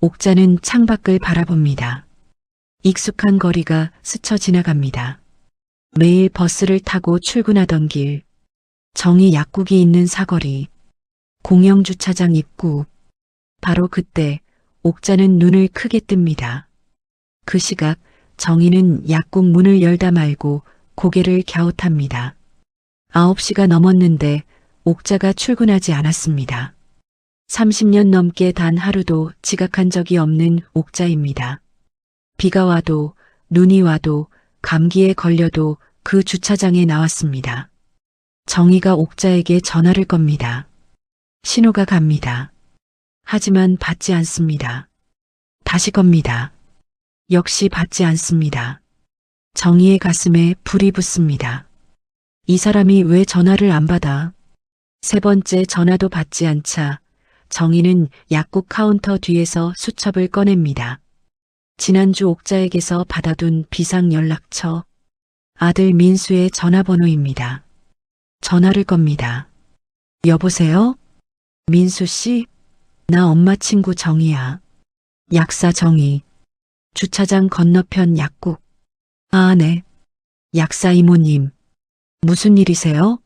옥자는 창밖을 바라봅니다. 익숙한 거리가 스쳐 지나갑니다. 매일 버스를 타고 출근하던 길, 정희 약국이 있는 사거리, 공영주차장 입구. 바로 그때 옥자는 눈을 크게 뜹니다. 그 시각 정희는 약국 문을 열다 말고 고개를 갸웃합니다. 9시가 넘었는데 옥자가 출근하지 않았습니다. 30년 넘게 단 하루도 지각한 적이 없는 옥자입니다. 비가 와도 눈이 와도 감기에 걸려도 그 주차장에 나왔습니다. 정희가 옥자에게 전화를 겁니다. 신호가 갑니다. 하지만 받지 않습니다. 다시 겁니다. 역시 받지 않습니다. 정희의 가슴에 불이 붙습니다. 이 사람이 왜 전화를 안 받아? 세 번째 전화도 받지 않자 정희는 약국 카운터 뒤에서 수첩을 꺼냅니다. 지난주 옥자에게서 받아둔 비상연락처, 아들 민수의 전화번호입니다. 전화를 겁니다. 여보세요? 민수 씨? 나 엄마 친구 정희야. 약사 정희. 주차장 건너편 약국. 아, 네. 약사 이모님. 무슨 일이세요?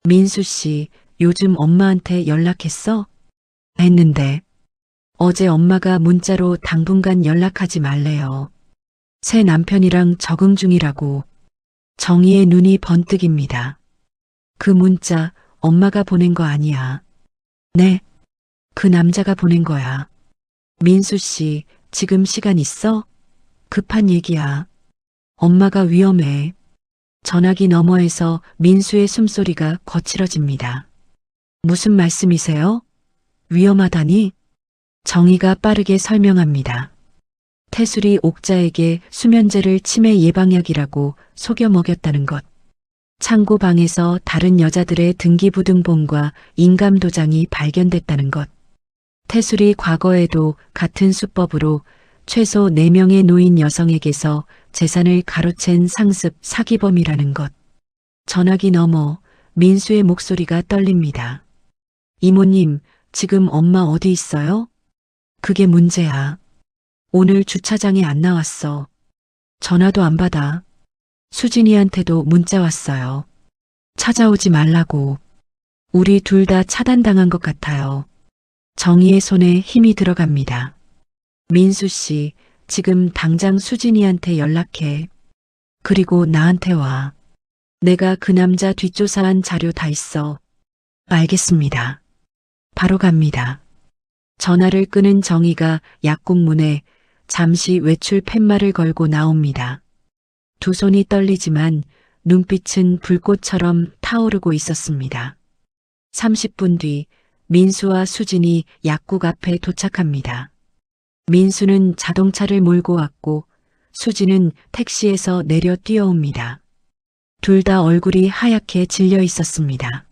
민수 씨, 요즘 엄마한테 연락했어? 했는데. 어제 엄마가 문자로 당분간 연락하지 말래요. 새 남편이랑 적응 중이라고. 정희의 눈이 번뜩입니다. 그 문자 엄마가 보낸 거 아니야. 네. 그 남자가 보낸 거야. 민수 씨, 지금 시간 있어? 급한 얘기야. 엄마가 위험해. 전화기 너머에서 민수의 숨소리가 거칠어집니다. 무슨 말씀이세요? 위험하다니? 정희가 빠르게 설명합니다. 태술이 옥자에게 수면제를 치매 예방약이라고 속여 먹였다는 것. 창고 방에서 다른 여자들의 등기부등본과 인감도장이 발견됐다는 것. 태술이 과거에도 같은 수법으로 최소 4명의 노인 여성에게서 재산을 가로챈 상습 사기범이라는 것. 전화기 너머 민수의 목소리가 떨립니다. 이모님, 지금 엄마 어디 있어요? 그게 문제야. 오늘 주차장에 안 나왔어. 전화도 안 받아. 수진이한테도 문자 왔어요. 찾아오지 말라고. 우리 둘 다 차단당한 것 같아요. 정희의 손에 힘이 들어갑니다. 민수 씨, 지금 당장 수진이한테 연락해. 그리고 나한테 와. 내가 그 남자 뒷조사한 자료 다 있어. 알겠습니다. 바로 갑니다. 전화를 끄는 정희가 약국 문에 잠시 외출 팻말을 걸고 나옵니다. 두 손이 떨리지만 눈빛은 불꽃처럼 타오르고 있었습니다. 30분 뒤 민수와 수진이 약국 앞에 도착합니다. 민수는 자동차를 몰고 왔고 수진은 택시에서 내려 뛰어옵니다. 둘 다 얼굴이 하얗게 질려 있었습니다.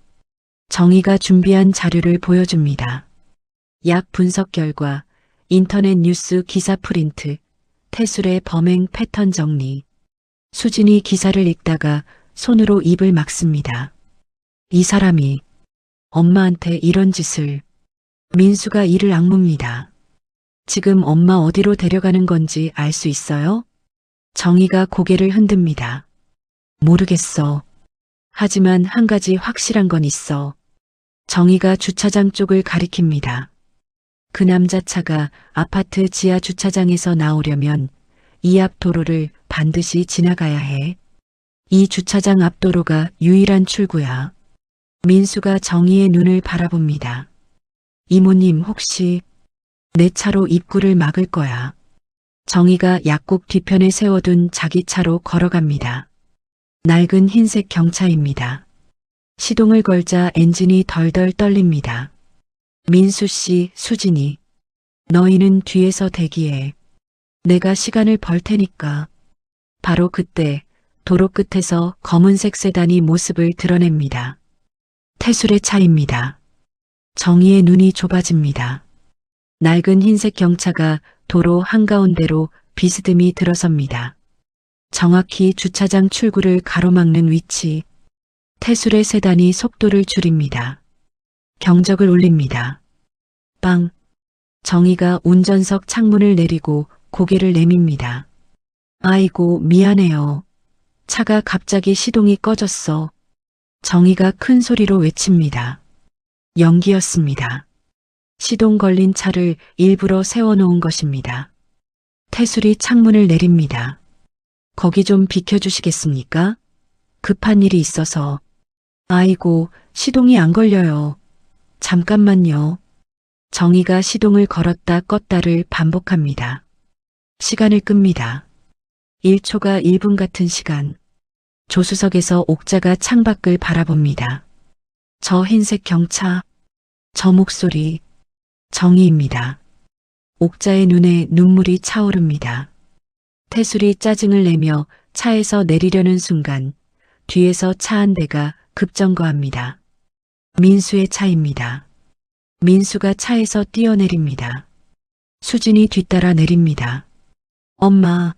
정희가 준비한 자료를 보여줍니다. 약 분석 결과, 인터넷 뉴스 기사 프린트, 태술의 범행 패턴 정리. 수진이 기사를 읽다가 손으로 입을 막습니다. 이 사람이 엄마한테 이런 짓을. 민수가 이를 악뭅니다. 지금 엄마 어디로 데려가는 건지 알 수 있어요? 정희가 고개를 흔듭니다. 모르겠어. 하지만 한 가지 확실한 건 있어. 정희가 주차장 쪽을 가리킵니다. 그 남자 차가 아파트 지하 주차장에서 나오려면 이 앞 도로를 반드시 지나가야 해. 이 주차장 앞 도로가 유일한 출구야. 민수가 정희의 눈을 바라봅니다. 이모님 혹시 내 차로 입구를 막을 거야. 정희가 약국 뒤편에 세워둔 자기 차로 걸어갑니다. 낡은 흰색 경차입니다. 시동을 걸자 엔진이 덜덜 떨립니다. 민수 씨, 수진이. 너희는 뒤에서 대기해. 내가 시간을 벌 테니까. 바로 그때 도로 끝에서 검은색 세단이 모습을 드러냅니다. 태술의 차입니다. 정희의 눈이 좁아집니다. 낡은 흰색 경차가 도로 한가운데로 비스듬히 들어섭니다. 정확히 주차장 출구를 가로막는 위치. 태술의 세단이 속도를 줄입니다. 경적을 울립니다. 빵. 정희가 운전석 창문을 내리고 고개를 내밉니다. 아이고, 미안해요. 차가 갑자기 시동이 꺼졌어. 정희가 큰 소리로 외칩니다. 연기였습니다. 시동 걸린 차를 일부러 세워놓은 것입니다. 태술이 창문을 내립니다. 거기 좀 비켜주시겠습니까? 급한 일이 있어서. 아이고, 시동이 안 걸려요. 잠깐만요. 정희가 시동을 걸었다 껐다를 반복합니다. 시간을 끕니다. 1초가 1분 같은 시간. 조수석에서 옥자가 창밖을 바라봅니다. 저 흰색 경차, 저 목소리, 정희입니다. 옥자의 눈에 눈물이 차오릅니다. 태술이 짜증을 내며 차에서 내리려는 순간 뒤에서 차 한 대가 급정거합니다. 민수의 차입니다. 민수가 차에서 뛰어내립니다. 수진이 뒤따라 내립니다. 엄마.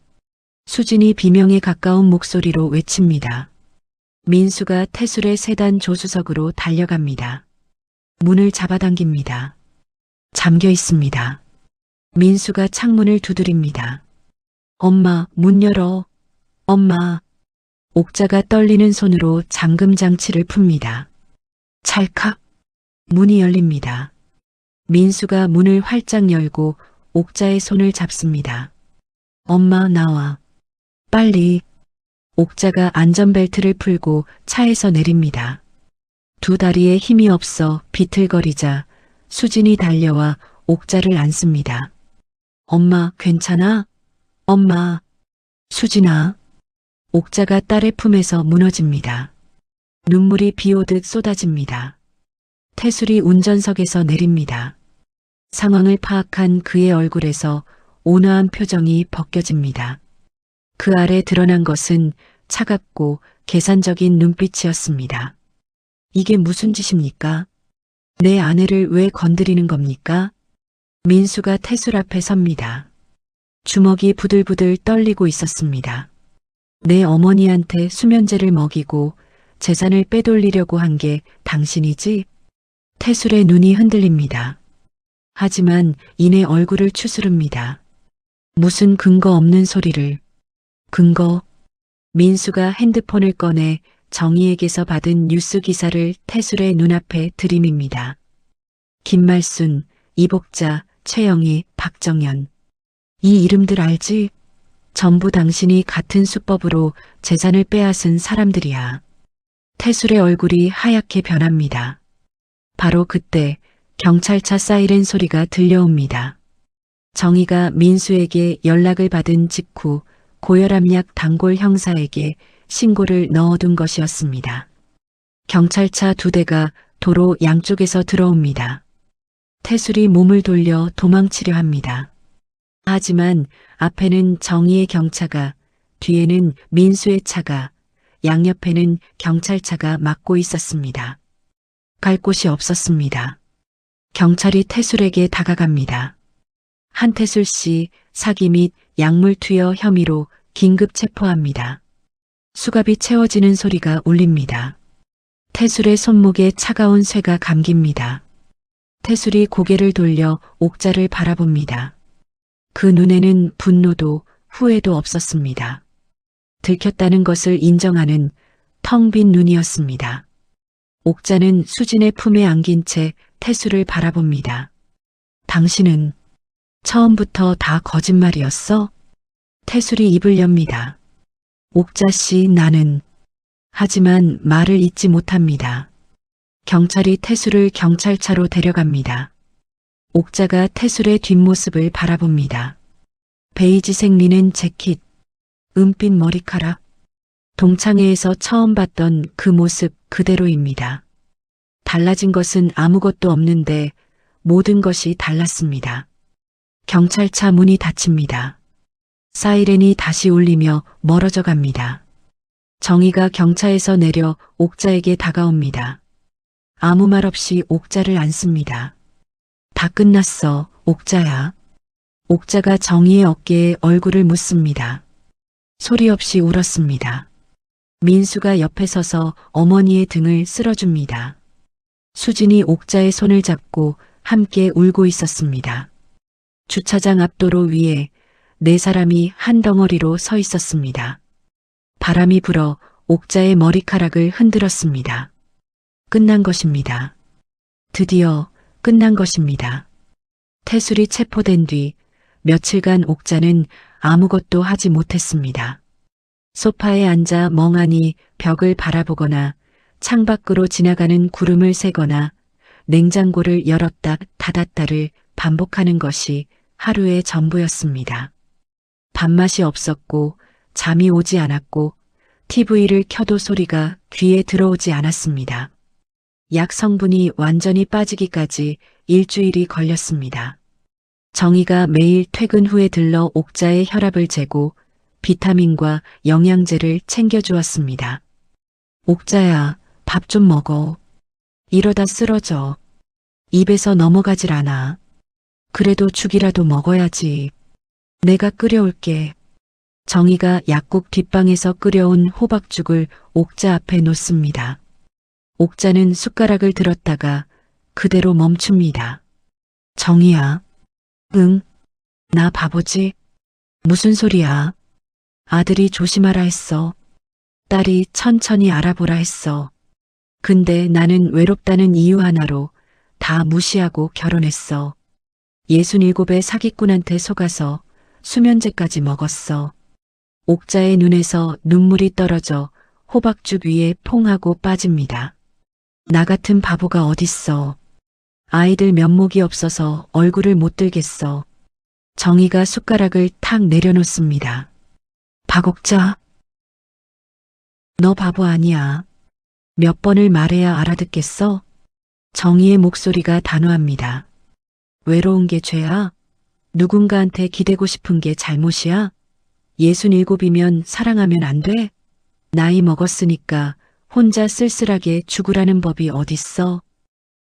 수진이 비명에 가까운 목소리로 외칩니다. 민수가 태술의 세단 조수석으로 달려갑니다. 문을 잡아당깁니다. 잠겨 있습니다. 민수가 창문을 두드립니다. 엄마, 문 열어. 엄마. 옥자가 떨리는 손으로 잠금 장치를 풉니다. 찰칵. 문이 열립니다. 민수가 문을 활짝 열고 옥자의 손을 잡습니다. 엄마, 나와. 빨리. 옥자가 안전벨트를 풀고 차에서 내립니다. 두 다리에 힘이 없어 비틀거리자 수진이 달려와 옥자를 안습니다. 엄마, 괜찮아? 엄마. 수진아. 옥자가 딸의 품에서 무너집니다. 눈물이 비오듯 쏟아집니다. 태술이 운전석에서 내립니다. 상황을 파악한 그의 얼굴에서 온화한 표정이 벗겨집니다. 그 아래 드러난 것은 차갑고 계산적인 눈빛이었습니다. 이게 무슨 짓입니까? 내 아내를 왜 건드리는 겁니까? 민수가 태술 앞에 섭니다. 주먹이 부들부들 떨리고 있었습니다. 내 어머니한테 수면제를 먹이고 재산을 빼돌리려고 한 게 당신이지? 태술의 눈이 흔들립니다. 하지만 이내 얼굴을 추스릅니다. 무슨 근거 없는 소리를. 근거. 민수가 핸드폰을 꺼내 정희에게서 받은 뉴스 기사를 태술의 눈앞에 들이밉니다. 김말순, 이복자, 최영희, 박정현. 이 이름들 알지? 전부 당신이 같은 수법으로 재산을 빼앗은 사람들이야. 태술의 얼굴이 하얗게 변합니다. 바로 그때 경찰차 사이렌 소리가 들려옵니다. 정희가 민수에게 연락을 받은 직후 고혈압약 단골 형사에게 신고를 넣어둔 것이었습니다. 경찰차 2대가 도로 양쪽에서 들어옵니다. 태술이 몸을 돌려 도망치려 합니다. 하지만 앞에는 정희의 경차가, 뒤에는 민수의 차가, 양옆에는 경찰차가 막고 있었습니다. 갈 곳이 없었습니다. 경찰이 태술에게 다가갑니다. 한태술 씨 사기 및 약물 투여 혐의로 긴급 체포합니다. 수갑이 채워지는 소리가 울립니다. 태술의 손목에 차가운 쇠가 감깁니다. 태술이 고개를 돌려 옥자를 바라봅니다. 그 눈에는 분노도 후회도 없었습니다. 들켰다는 것을 인정하는 텅 빈 눈이었습니다. 옥자는 수진의 품에 안긴 채 태술을 바라봅니다. 당신은 처음부터 다 거짓말이었어? 태술이 입을 엽니다. 옥자 씨, 나는... 하지만 말을 잇지 못합니다. 경찰이 태술을 경찰차로 데려갑니다. 옥자가 태술의 뒷모습을 바라봅니다. 베이지색 리넨 재킷, 은빛 머리카락. 동창회에서 처음 봤던 그 모습 그대로입니다. 달라진 것은 아무것도 없는데 모든 것이 달랐습니다. 경찰차 문이 닫힙니다. 사이렌이 다시 울리며 멀어져 갑니다. 정희가 경차에서 내려 옥자에게 다가옵니다. 아무 말 없이 옥자를 안습니다. 다 끝났어, 옥자야. 옥자가 정희의 어깨에 얼굴을 묻습니다. 소리 없이 울었습니다. 민수가 옆에 서서 어머니의 등을 쓸어줍니다. 수진이 옥자의 손을 잡고 함께 울고 있었습니다. 주차장 앞도로 위에 4사람이 한 덩어리로 서 있었습니다. 바람이 불어 옥자의 머리카락을 흔들었습니다. 끝난 것입니다. 드디어 끝난 것입니다. 태술이 체포된 뒤 며칠간 옥자는 아무것도 하지 못했습니다. 소파에 앉아 멍하니 벽을 바라보거나 창밖으로 지나가는 구름을 세거나 냉장고를 열었다 닫았다를 반복하는 것이 하루의 전부였습니다. 밥맛이 없었고 잠이 오지 않았고 TV를 켜도 소리가 귀에 들어오지 않았습니다. 약 성분이 완전히 빠지기까지 일주일이 걸렸습니다. 정희가 매일 퇴근 후에 들러 옥자의 혈압을 재고 비타민과 영양제를 챙겨주었습니다. 옥자야, 밥 좀 먹어. 이러다 쓰러져. 입에서 넘어가질 않아. 그래도 죽이라도 먹어야지. 내가 끓여올게. 정희가 약국 뒷방에서 끓여온 호박죽을 옥자 앞에 놓습니다. 옥자는 숟가락을 들었다가 그대로 멈춥니다. 정희야. 응? 나 바보지? 무슨 소리야? 아들이 조심하라 했어. 딸이 천천히 알아보라 했어. 근데 나는 외롭다는 이유 하나로 다 무시하고 결혼했어. 67의 사기꾼한테 속아서 수면제까지 먹었어. 옥자의 눈에서 눈물이 떨어져 호박죽 위에 퐁하고 빠집니다. 나 같은 바보가 어딨어. 아이들 면목이 없어서 얼굴을 못 들겠어. 정희가 숟가락을 탁 내려놓습니다. 박옥자. 너 바보 아니야. 몇 번을 말해야 알아듣겠어? 정희의 목소리가 단호합니다. 외로운 게 죄야? 누군가한테 기대고 싶은 게 잘못이야? 67이면 사랑하면 안 돼? 나이 먹었으니까 혼자 쓸쓸하게 죽으라는 법이 어딨어?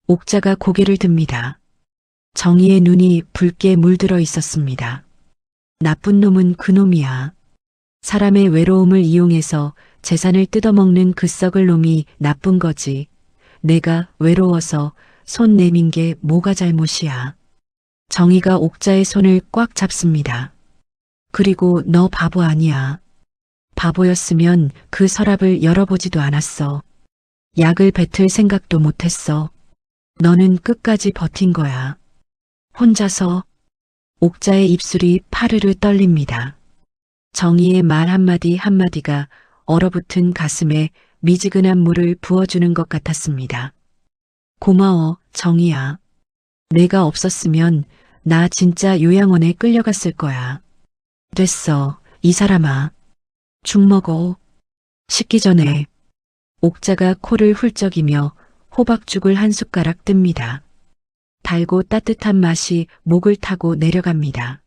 옥자가 고개를 듭니다. 정희의 눈이 붉게 물들어 있었습니다. 나쁜 놈은 그놈이야. 사람의 외로움을 이용해서 재산을 뜯어먹는 그 썩을 놈이 나쁜 거지. 내가 외로워서 손 내민 게 뭐가 잘못이야. 정희가 옥자의 손을 꽉 잡습니다. 그리고 너 바보 아니야. 바보였으면 그 서랍을 열어보지도 않았어. 약을 뱉을 생각도 못했어. 너는 끝까지 버틴 거야. 혼자서 옥자의 입술이 파르르 떨립니다. 정희의 말 한마디 한마디가 얼어붙은 가슴에 미지근한 물을 부어주는 것 같았습니다. 고마워, 정희야. 내가 없었으면 나 진짜 요양원에 끌려갔을 거야. 됐어, 이 사람아. 죽 먹어. 식기 전에 옥자가 코를 훌쩍이며 호박죽을 한 숟가락 뜹니다. 달고 따뜻한 맛이 목을 타고 내려갑니다.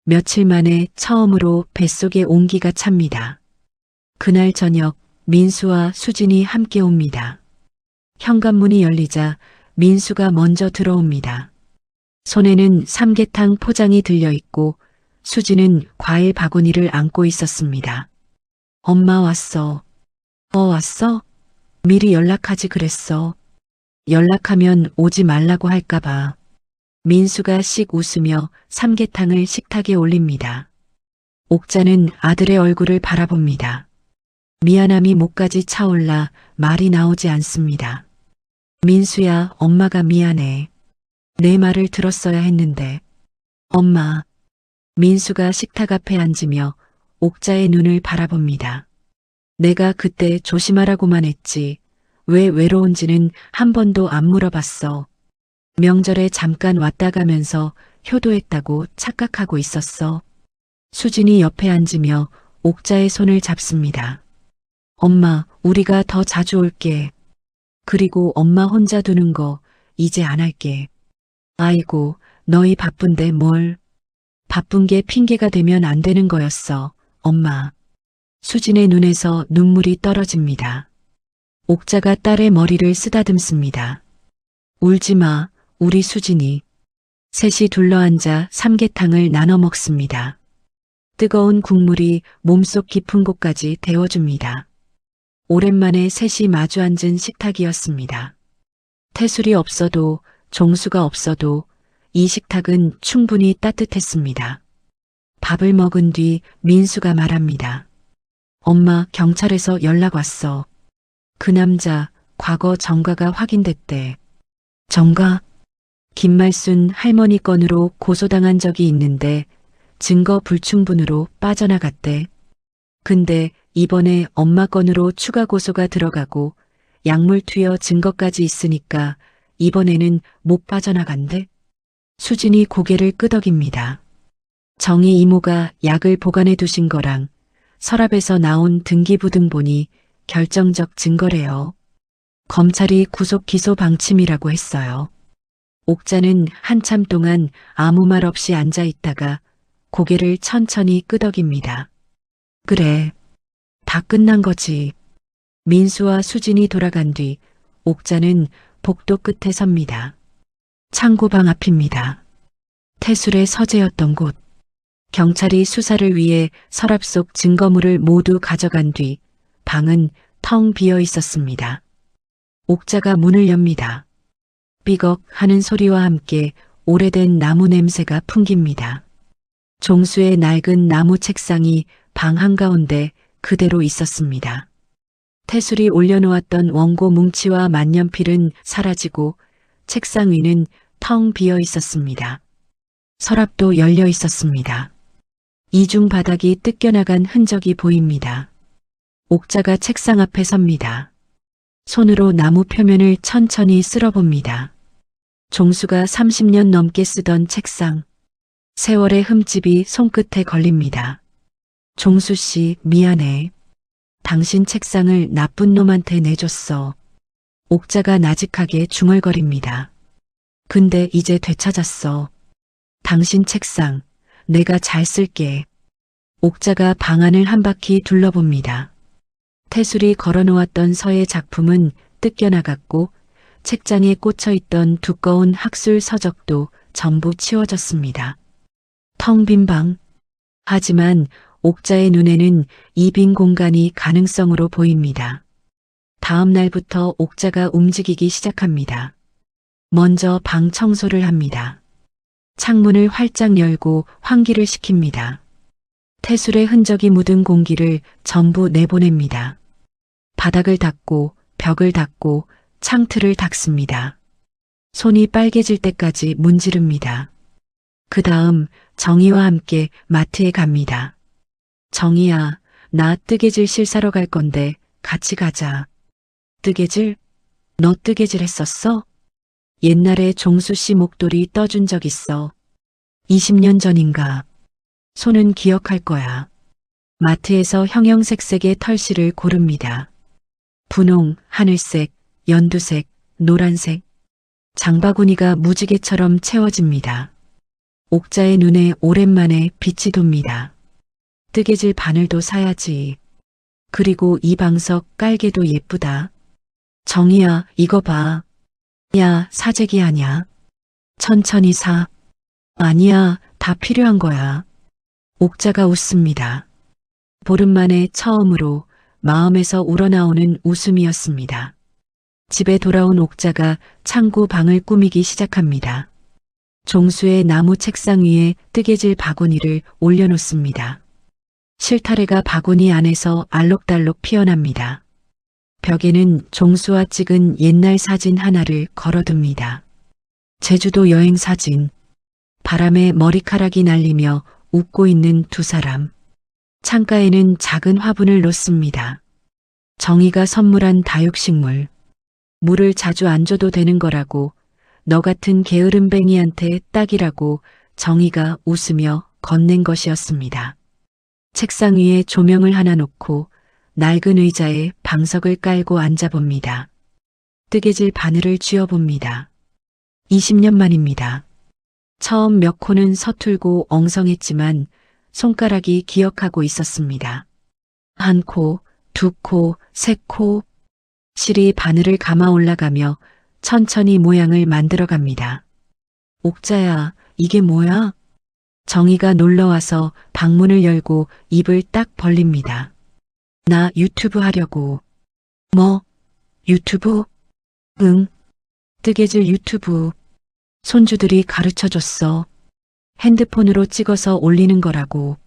며칠 만에 처음으로 뱃속에 온기가 찹니다. 그날 저녁 민수와 수진이 함께 옵니다. 현관문이 열리자 민수가 먼저 들어옵니다. 손에는 삼계탕 포장이 들려있고 수진은 과일 바구니를 안고 있었습니다. 엄마 왔어. 왔어? 미리 연락하지 그랬어. 연락하면 오지 말라고 할까봐. 민수가 씩 웃으며 삼계탕을 식탁에 올립니다. 옥자는 아들의 얼굴을 바라봅니다. 미안함이 목까지 차올라 말이 나오지 않습니다. 민수야, 엄마가 미안해. 내 말을 들었어야 했는데. 엄마. 민수가 식탁 앞에 앉으며 옥자의 눈을 바라봅니다. 내가 그때 조심하라고만 했지. 왜 외로운지는 한 번도 안 물어봤어. 명절에 잠깐 왔다 가면서 효도했다고 착각하고 있었어. 수진이 옆에 앉으며 옥자의 손을 잡습니다. 엄마, 우리가 더 자주 올게. 그리고 엄마 혼자 두는 거 이제 안 할게. 아이고, 너희 바쁜데 뭘. 바쁜 게 핑계가 되면 안 되는 거였어, 엄마. 수진의 눈에서 눈물이 떨어집니다. 옥자가 딸의 머리를 쓰다듬습니다. 울지 마, 우리 수진이. 셋이 둘러앉아 삼계탕을 나눠 먹습니다. 뜨거운 국물이 몸속 깊은 곳까지 데워줍니다. 오랜만에 셋이 마주 앉은 식탁이었습니다. 태술이 없어도 종수가 없어도 이 식탁은 충분히 따뜻했습니다. 밥을 먹은 뒤 민수가 말합니다. 엄마, 경찰에서 연락 왔어. 그 남자 과거 전과가 확인됐대. 전과? 김말순 할머니 건으로 고소당한 적이 있는데 증거 불충분으로 빠져나갔대. 근데 이번에 엄마 건으로 추가 고소가 들어가고 약물 투여 증거까지 있으니까 이번에는 못 빠져나간대. 수진이 고개를 끄덕입니다. 정희 이모가 약을 보관해 두신 거랑 서랍에서 나온 등기부등 본이 결정적 증거래요. 검찰이 구속 기소 방침이라고 했어요. 옥자는 한참 동안 아무 말 없이 앉아 있다가 고개를 천천히 끄덕입니다. 그래, 다 끝난 거지. 민수와 수진이 돌아간 뒤 옥자는 복도 끝에 섭니다. 창고방 앞입니다. 태술의 서재였던 곳. 경찰이 수사를 위해 서랍 속 증거물을 모두 가져간 뒤 방은 텅 비어 있었습니다. 옥자가 문을 엽니다. 삐걱 하는 소리와 함께 오래된 나무 냄새가 풍깁니다. 종수의 낡은 나무 책상이 방 한가운데 그대로 있었습니다. 태술이 올려놓았던 원고 뭉치와 만년필은 사라지고 책상 위는 텅 비어 있었습니다. 서랍도 열려 있었습니다. 이중 바닥이 뜯겨나간 흔적이 보입니다. 옥자가 책상 앞에 섭니다. 손으로 나무 표면을 천천히 쓸어봅니다. 종수가 30년 넘게 쓰던 책상. 세월의 흠집이 손끝에 걸립니다. 종수 씨, 미안해. 당신 책상을 나쁜 놈한테 내줬어. 옥자가 나직하게 중얼거립니다. 근데 이제 되찾았어. 당신 책상, 내가 잘 쓸게. 옥자가 방 안을 한 바퀴 둘러봅니다. 태술이 걸어놓았던 서예 작품은 뜯겨나갔고 책장에 꽂혀있던 두꺼운 학술 서적도 전부 치워졌습니다. 텅 빈 방. 하지만 옥자의 눈에는 이 빈 공간이 가능성으로 보입니다. 다음 날부터 옥자가 움직이기 시작합니다. 먼저 방 청소를 합니다. 창문을 활짝 열고 환기를 시킵니다. 태술의 흔적이 묻은 공기를 전부 내보냅니다. 바닥을 닦고 벽을 닦고 창틀을 닦습니다. 손이 빨개질 때까지 문지릅니다. 그 다음 정희와 함께 마트에 갑니다. 정희야, 나 뜨개질 실 사러 갈 건데 같이 가자. 뜨개질? 너 뜨개질 했었어? 옛날에 종수 씨 목도리 떠준 적 있어. 20년 전인가. 손은 기억할 거야. 마트에서 형형색색의 털실을 고릅니다. 분홍, 하늘색, 연두색, 노란색. 장바구니가 무지개처럼 채워집니다. 옥자의 눈에 오랜만에 빛이 돕니다. 뜨개질 바늘도 사야지. 그리고 이 방석 깔개도 예쁘다. 정희야, 이거 봐. 야, 사재기 아냐? 천천히 사. 아니야, 다 필요한 거야. 옥자가 웃습니다. 보름 만에 처음으로 마음에서 우러나오는 웃음이었습니다. 집에 돌아온 옥자가 창고 방을 꾸미기 시작합니다. 종수의 나무 책상 위에 뜨개질 바구니를 올려놓습니다. 실타래가 바구니 안에서 알록달록 피어납니다. 벽에는 종수와 찍은 옛날 사진 하나를 걸어둡니다. 제주도 여행 사진. 바람에 머리카락이 날리며 웃고 있는 두 사람. 창가에는 작은 화분을 놓습니다. 정희가 선물한 다육식물. 물을 자주 안 줘도 되는 거라고, 너 같은 게으름뱅이한테 딱이라고 정희가 웃으며 건넨 것이었습니다. 책상 위에 조명을 하나 놓고 낡은 의자에 방석을 깔고 앉아봅니다. 뜨개질 바늘을 쥐어봅니다. 20년 만입니다. 처음 몇 코는 서툴고 엉성했지만 손가락이 기억하고 있었습니다. 한 코, 두 코, 세 코. 실이 바늘을 감아 올라가며 천천히 모양을 만들어갑니다. 옥자야, 이게 뭐야? 정희가 놀러와서 방문을 열고 입을 딱 벌립니다. 나 유튜브 하려고. 뭐? 유튜브? 응. 뜨개질 유튜브. 손주들이 가르쳐줬어. 핸드폰으로 찍어서 올리는 거라고.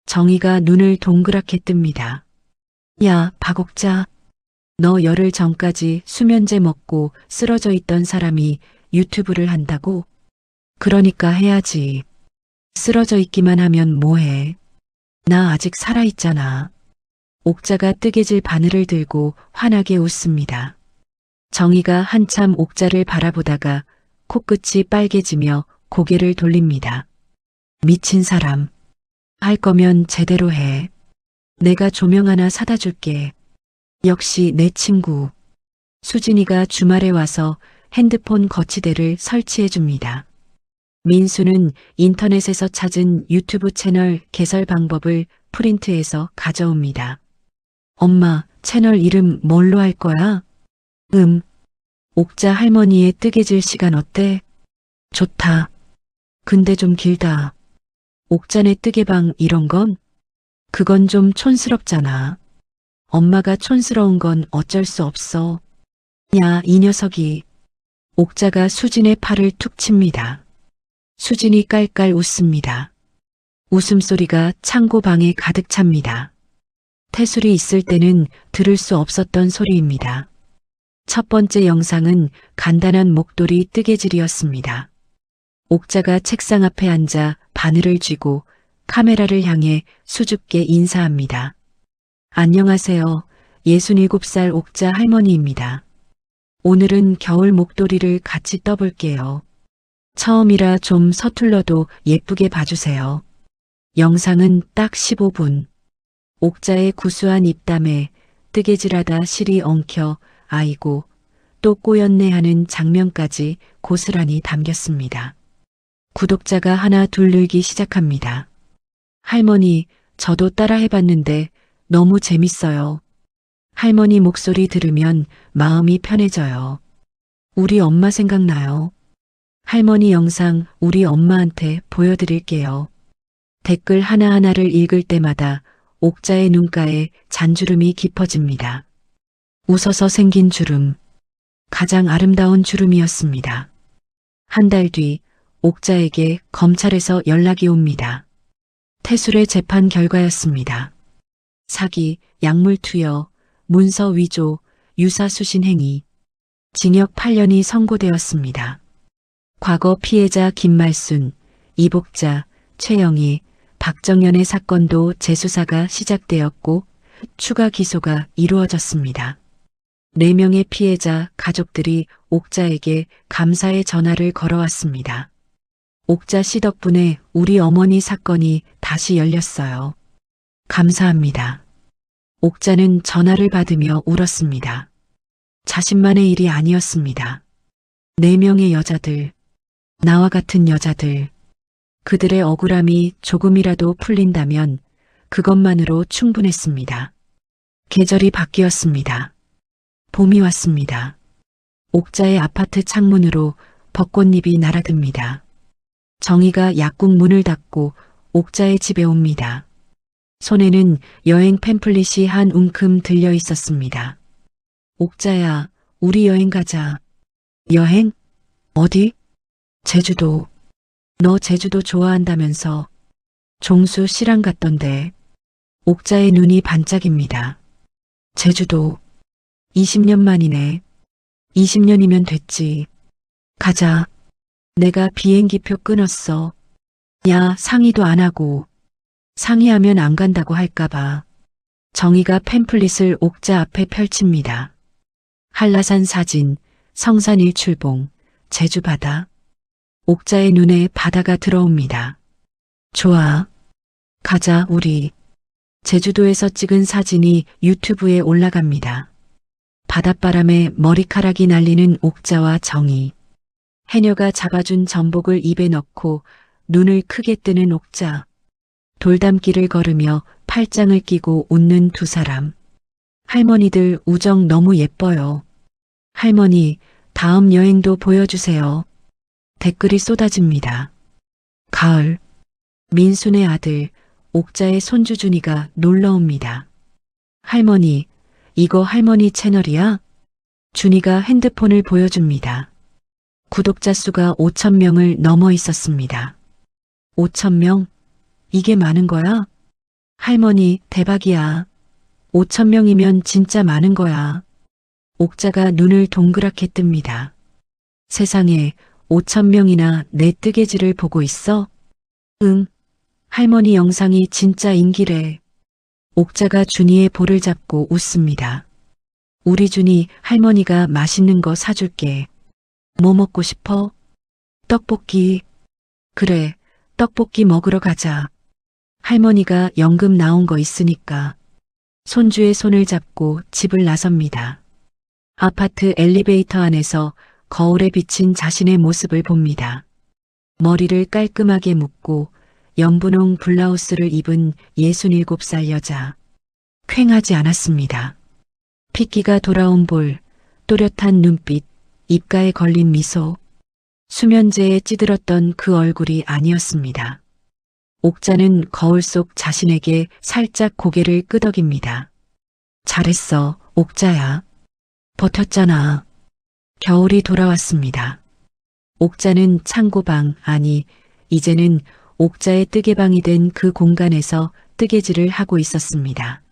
정희가 눈을 동그랗게 뜹니다. 야, 박옥자. 너 열흘 전까지 수면제 먹고 쓰러져 있던 사람이 유튜브를 한다고? 그러니까 해야지. 쓰러져 있기만 하면 뭐해. 나 아직 살아있잖아. 옥자가 뜨개질 바늘을 들고 환하게 웃습니다. 정희가 한참 옥자를 바라보다가 코끝이 빨개지며 고개를 돌립니다. 미친 사람. 할 거면 제대로 해. 내가 조명 하나 사다 줄게. 역시 내 친구. 수진이가 주말에 와서 핸드폰 거치대를 설치해 줍니다. 민수는 인터넷에서 찾은 유튜브 채널 개설 방법을 프린트해서 가져옵니다. 엄마, 채널 이름 뭘로 할 거야? 옥자 할머니의 뜨개질 시간 어때? 좋다. 근데 좀 길다. 옥자네 뜨개방 이런 건? 그건 좀 촌스럽잖아. 엄마가 촌스러운 건 어쩔 수 없어. 야, 이 녀석이. 옥자가 수진의 팔을 툭 칩니다. 수진이 깔깔 웃습니다. 웃음소리가 창고 방에 가득 찹니다. 태술이 있을 때는 들을 수 없었던 소리입니다. 첫 번째 영상은 간단한 목도리 뜨개질이었습니다. 옥자가 책상 앞에 앉아 바늘을 쥐고 카메라를 향해 수줍게 인사합니다. 안녕하세요. 67살 옥자 할머니입니다. 오늘은 겨울 목도리를 같이 떠볼게요. 처음이라 좀 서툴러도 예쁘게 봐주세요. 영상은 딱 15분. 옥자의 구수한 입담에 뜨개질하다 실이 엉켜 아이고 또 꼬였네 하는 장면까지 고스란히 담겼습니다. 구독자가 하나 둘 늘기 시작합니다. 할머니, 저도 따라 해봤는데 너무 재밌어요. 할머니 목소리 들으면 마음이 편해져요. 우리 엄마 생각나요. 할머니 영상 우리 엄마한테 보여드릴게요. 댓글 하나하나를 읽을 때마다 옥자의 눈가에 잔주름이 깊어집니다. 웃어서 생긴 주름. 가장 아름다운 주름이었습니다. 한 달 뒤 옥자에게 검찰에서 연락이 옵니다. 태술의 재판 결과였습니다. 사기, 약물 투여, 문서 위조, 유사 수신 행위. 징역 8년이 선고되었습니다. 과거 피해자 김말순, 이복자, 최영희, 박정현의 사건도 재수사가 시작되었고 추가 기소가 이루어졌습니다. 4명의 피해자 가족들이 옥자에게 감사의 전화를 걸어왔습니다. 옥자 씨 덕분에 우리 어머니 사건이 다시 열렸어요. 감사합니다. 옥자는 전화를 받으며 울었습니다. 자신만의 일이 아니었습니다. 4명의 여자들, 나와 같은 여자들, 그들의 억울함이 조금이라도 풀린다면 그것만으로 충분했습니다. 계절이 바뀌었습니다. 봄이 왔습니다. 옥자의 아파트 창문으로 벚꽃잎이 날아듭니다. 정희가 약국 문을 닫고 옥자의 집에 옵니다. 손에는 여행 팸플릿이 한 움큼 들려 있었습니다. 옥자야, 우리 여행 가자. 여행? 어디? 제주도. 너 제주도 좋아한다면서. 종수 씨랑 갔던데. 옥자의 눈이 반짝입니다. 제주도. 20년 만이네. 20년이면 됐지. 가자. 내가 비행기표 끊었어. 야, 상의도 안 하고. 상의하면 안 간다고 할까봐. 정희가 팸플릿을 옥자 앞에 펼칩니다. 한라산 사진, 성산 일출봉, 제주 바다. 옥자의 눈에 바다가 들어옵니다. 좋아. 가자, 우리. 제주도에서 찍은 사진이 유튜브에 올라갑니다. 바닷바람에 머리카락이 날리는 옥자와 정희. 해녀가 잡아준 전복을 입에 넣고 눈을 크게 뜨는 옥자. 돌담길을 걸으며 팔짱을 끼고 웃는 두 사람. 할머니들 우정 너무 예뻐요. 할머니, 다음 여행도 보여주세요. 댓글이 쏟아집니다. 가을. 민순의 아들, 옥자의 손주 준이가 놀러옵니다. 할머니, 이거 할머니 채널이야? 준이가 핸드폰을 보여줍니다. 구독자 수가 5,000명을 넘어 있었습니다. 5,000명? 이게 많은 거야? 할머니, 대박이야. 5,000명이면 진짜 많은 거야. 옥자가 눈을 동그랗게 뜹니다. 세상에 5,000명이나 내 뜨개질을 보고 있어? 응. 할머니 영상이 진짜 인기래. 옥자가 준이의 볼을 잡고 웃습니다. 우리 준이 할머니가 맛있는 거 사줄게. 뭐 먹고 싶어? 떡볶이. 그래, 떡볶이 먹으러 가자. 할머니가 연금 나온 거 있으니까. 손주의 손을 잡고 집을 나섭니다. 아파트 엘리베이터 안에서 거울에 비친 자신의 모습을 봅니다. 머리를 깔끔하게 묶고 연분홍 블라우스를 입은 67살 여자. 퀭하지 않았습니다. 핏기가 돌아온 볼, 또렷한 눈빛, 입가에 걸린 미소. 수면제에 찌들었던 그 얼굴이 아니었습니다. 옥자는 거울 속 자신에게 살짝 고개를 끄덕입니다. 잘했어, 옥자야. 버텼잖아. 겨울이 돌아왔습니다. 옥자는 창고방, 아니, 이제는 옥자의 뜨개방이 된 그 공간에서 뜨개질을 하고 있었습니다.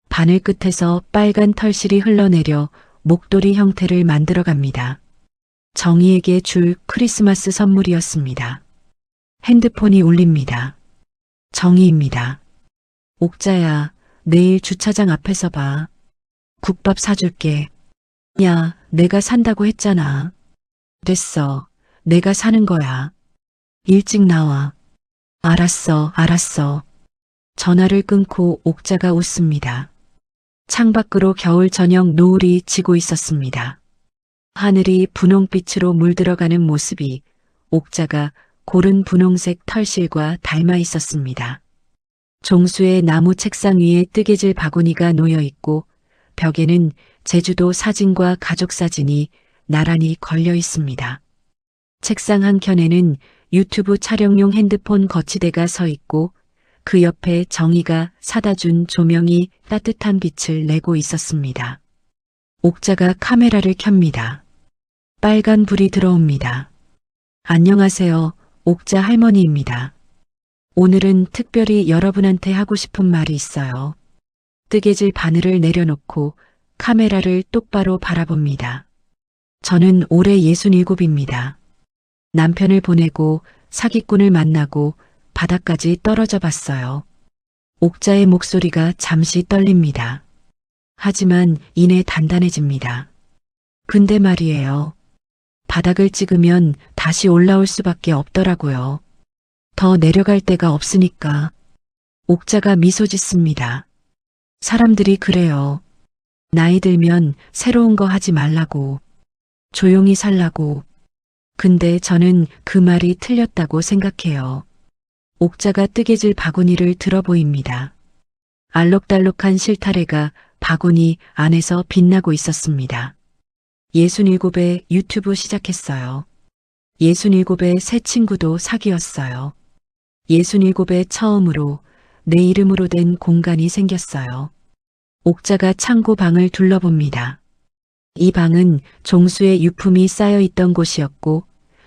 바늘 끝에서 빨간 털실이 흘러내려 목도리 형태를 만들어갑니다. 정희에게 줄 크리스마스 선물이었습니다. 핸드폰이 울립니다. 정희입니다. 옥자야, 내일 주차장 앞에서 봐. 국밥 사줄게. 야, 내가 산다고 했잖아. 됐어. 내가 사는 거야. 일찍 나와. 알았어, 알았어. 전화를 끊고 옥자가 웃습니다. 창밖으로 겨울 저녁 노을이 지고 있었습니다. 하늘이 분홍빛으로 물들어가는 모습이 옥자가 고른 분홍색 털실과 닮아 있었습니다. 종수의 나무 책상 위에 뜨개질 바구니가 놓여 있고 벽에는 제주도 사진과 가족 사진이 나란히 걸려 있습니다. 책상 한켠에는 유튜브 촬영용 핸드폰 거치대가 서 있고 그 옆에 정희가 사다 준 조명이 따뜻한 빛을 내고 있었습니다. 옥자가 카메라를 켭니다. 빨간 불이 들어옵니다. 안녕하세요. 옥자 할머니입니다. 오늘은 특별히 여러분한테 하고 싶은 말이 있어요. 뜨개질 바늘을 내려놓고 카메라를 똑바로 바라봅니다. 저는 올해 67입니다. 남편을 보내고 사기꾼을 만나고 바닥까지 떨어져 봤어요. 옥자의 목소리가 잠시 떨립니다. 하지만 이내 단단해집니다. 근데 말이에요. 바닥을 찍으면 다시 올라올 수밖에 없더라고요. 더 내려갈 데가 없으니까. 옥자가 미소 짓습니다. 사람들이 그래요. 나이 들면 새로운 거 하지 말라고. 조용히 살라고. 근데 저는 그 말이 틀렸다고 생각해요. 옥자가 뜨개질 바구니를 들어 보입니다. 알록달록한 실타래가 바구니 안에서 빛나고 있었습니다. 67에 유튜브 시작했어요. 67에 새 친구도 사귀었어요. 67에 처음으로 내 이름으로 된 공간이 생겼어요. 옥자가 창고 방을 둘러봅니다. 이 방은 종수의 유품이 쌓여 있던 곳이었고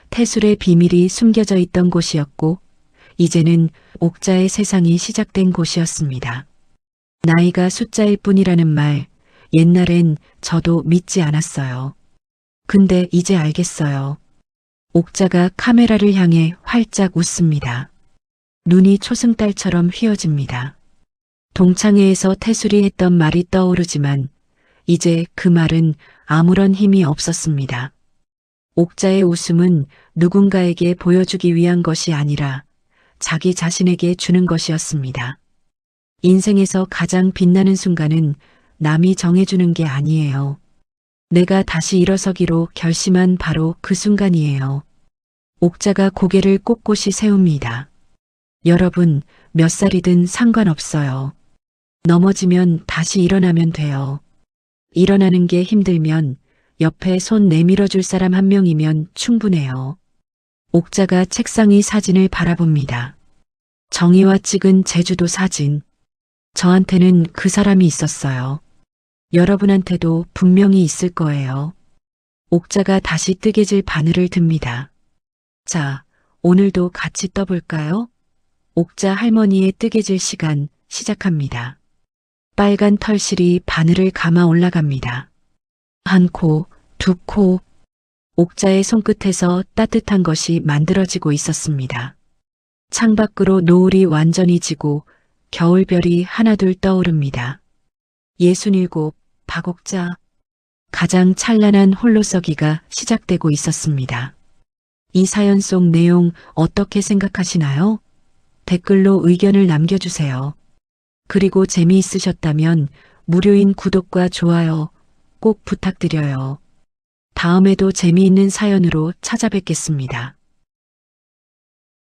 태술의 비밀이 숨겨져 있던 곳이었고 이제는 옥자의 세상이 시작된 곳이었습니다. 나이가 숫자일 뿐이라는 말, 옛날엔 저도 믿지 않았어요. 근데 이제 알겠어요. 옥자가 카메라를 향해 활짝 웃습니다. 눈이 초승달처럼 휘어집니다. 동창회에서 태술이 했던 말이 떠오르지만 이제 그 말은 아무런 힘이 없었습니다. 옥자의 웃음은 누군가에게 보여주기 위한 것이 아니라 자기 자신에게 주는 것이었습니다. 인생에서 가장 빛나는 순간은 남이 정해주는 게 아니에요. 내가 다시 일어서기로 결심한 바로 그 순간이에요. 옥자가 고개를 꼿꼿이 세웁니다. 여러분, 몇 살이든 상관없어요. 넘어지면 다시 일어나면 돼요. 일어나는 게 힘들면 옆에 손 내밀어 줄 사람 한 명이면 충분해요. 옥자가 책상 위 사진을 바라봅니다. 정희와 찍은 제주도 사진. 저한테는 그 사람이 있었어요. 여러분한테도 분명히 있을 거예요. 옥자가 다시 뜨개질 바늘을 듭니다. 자, 오늘도 같이 떠볼까요? 옥자 할머니의 뜨개질 시간 시작합니다. 빨간 털실이 바늘을 감아 올라갑니다. 한 코, 두 코. 옥자의 손끝에서 따뜻한 것이 만들어지고 있었습니다. 창밖으로 노을이 완전히 지고 겨울별이 하나둘 떠오릅니다. 67, 박옥자. 가장 찬란한 홀로서기가 시작되고 있었습니다. 이 사연 속 내용 어떻게 생각하시나요? 댓글로 의견을 남겨주세요. 그리고 재미있으셨다면 무료인 구독과 좋아요 꼭 부탁드려요. 다음에도 재미있는 사연으로 찾아뵙겠습니다.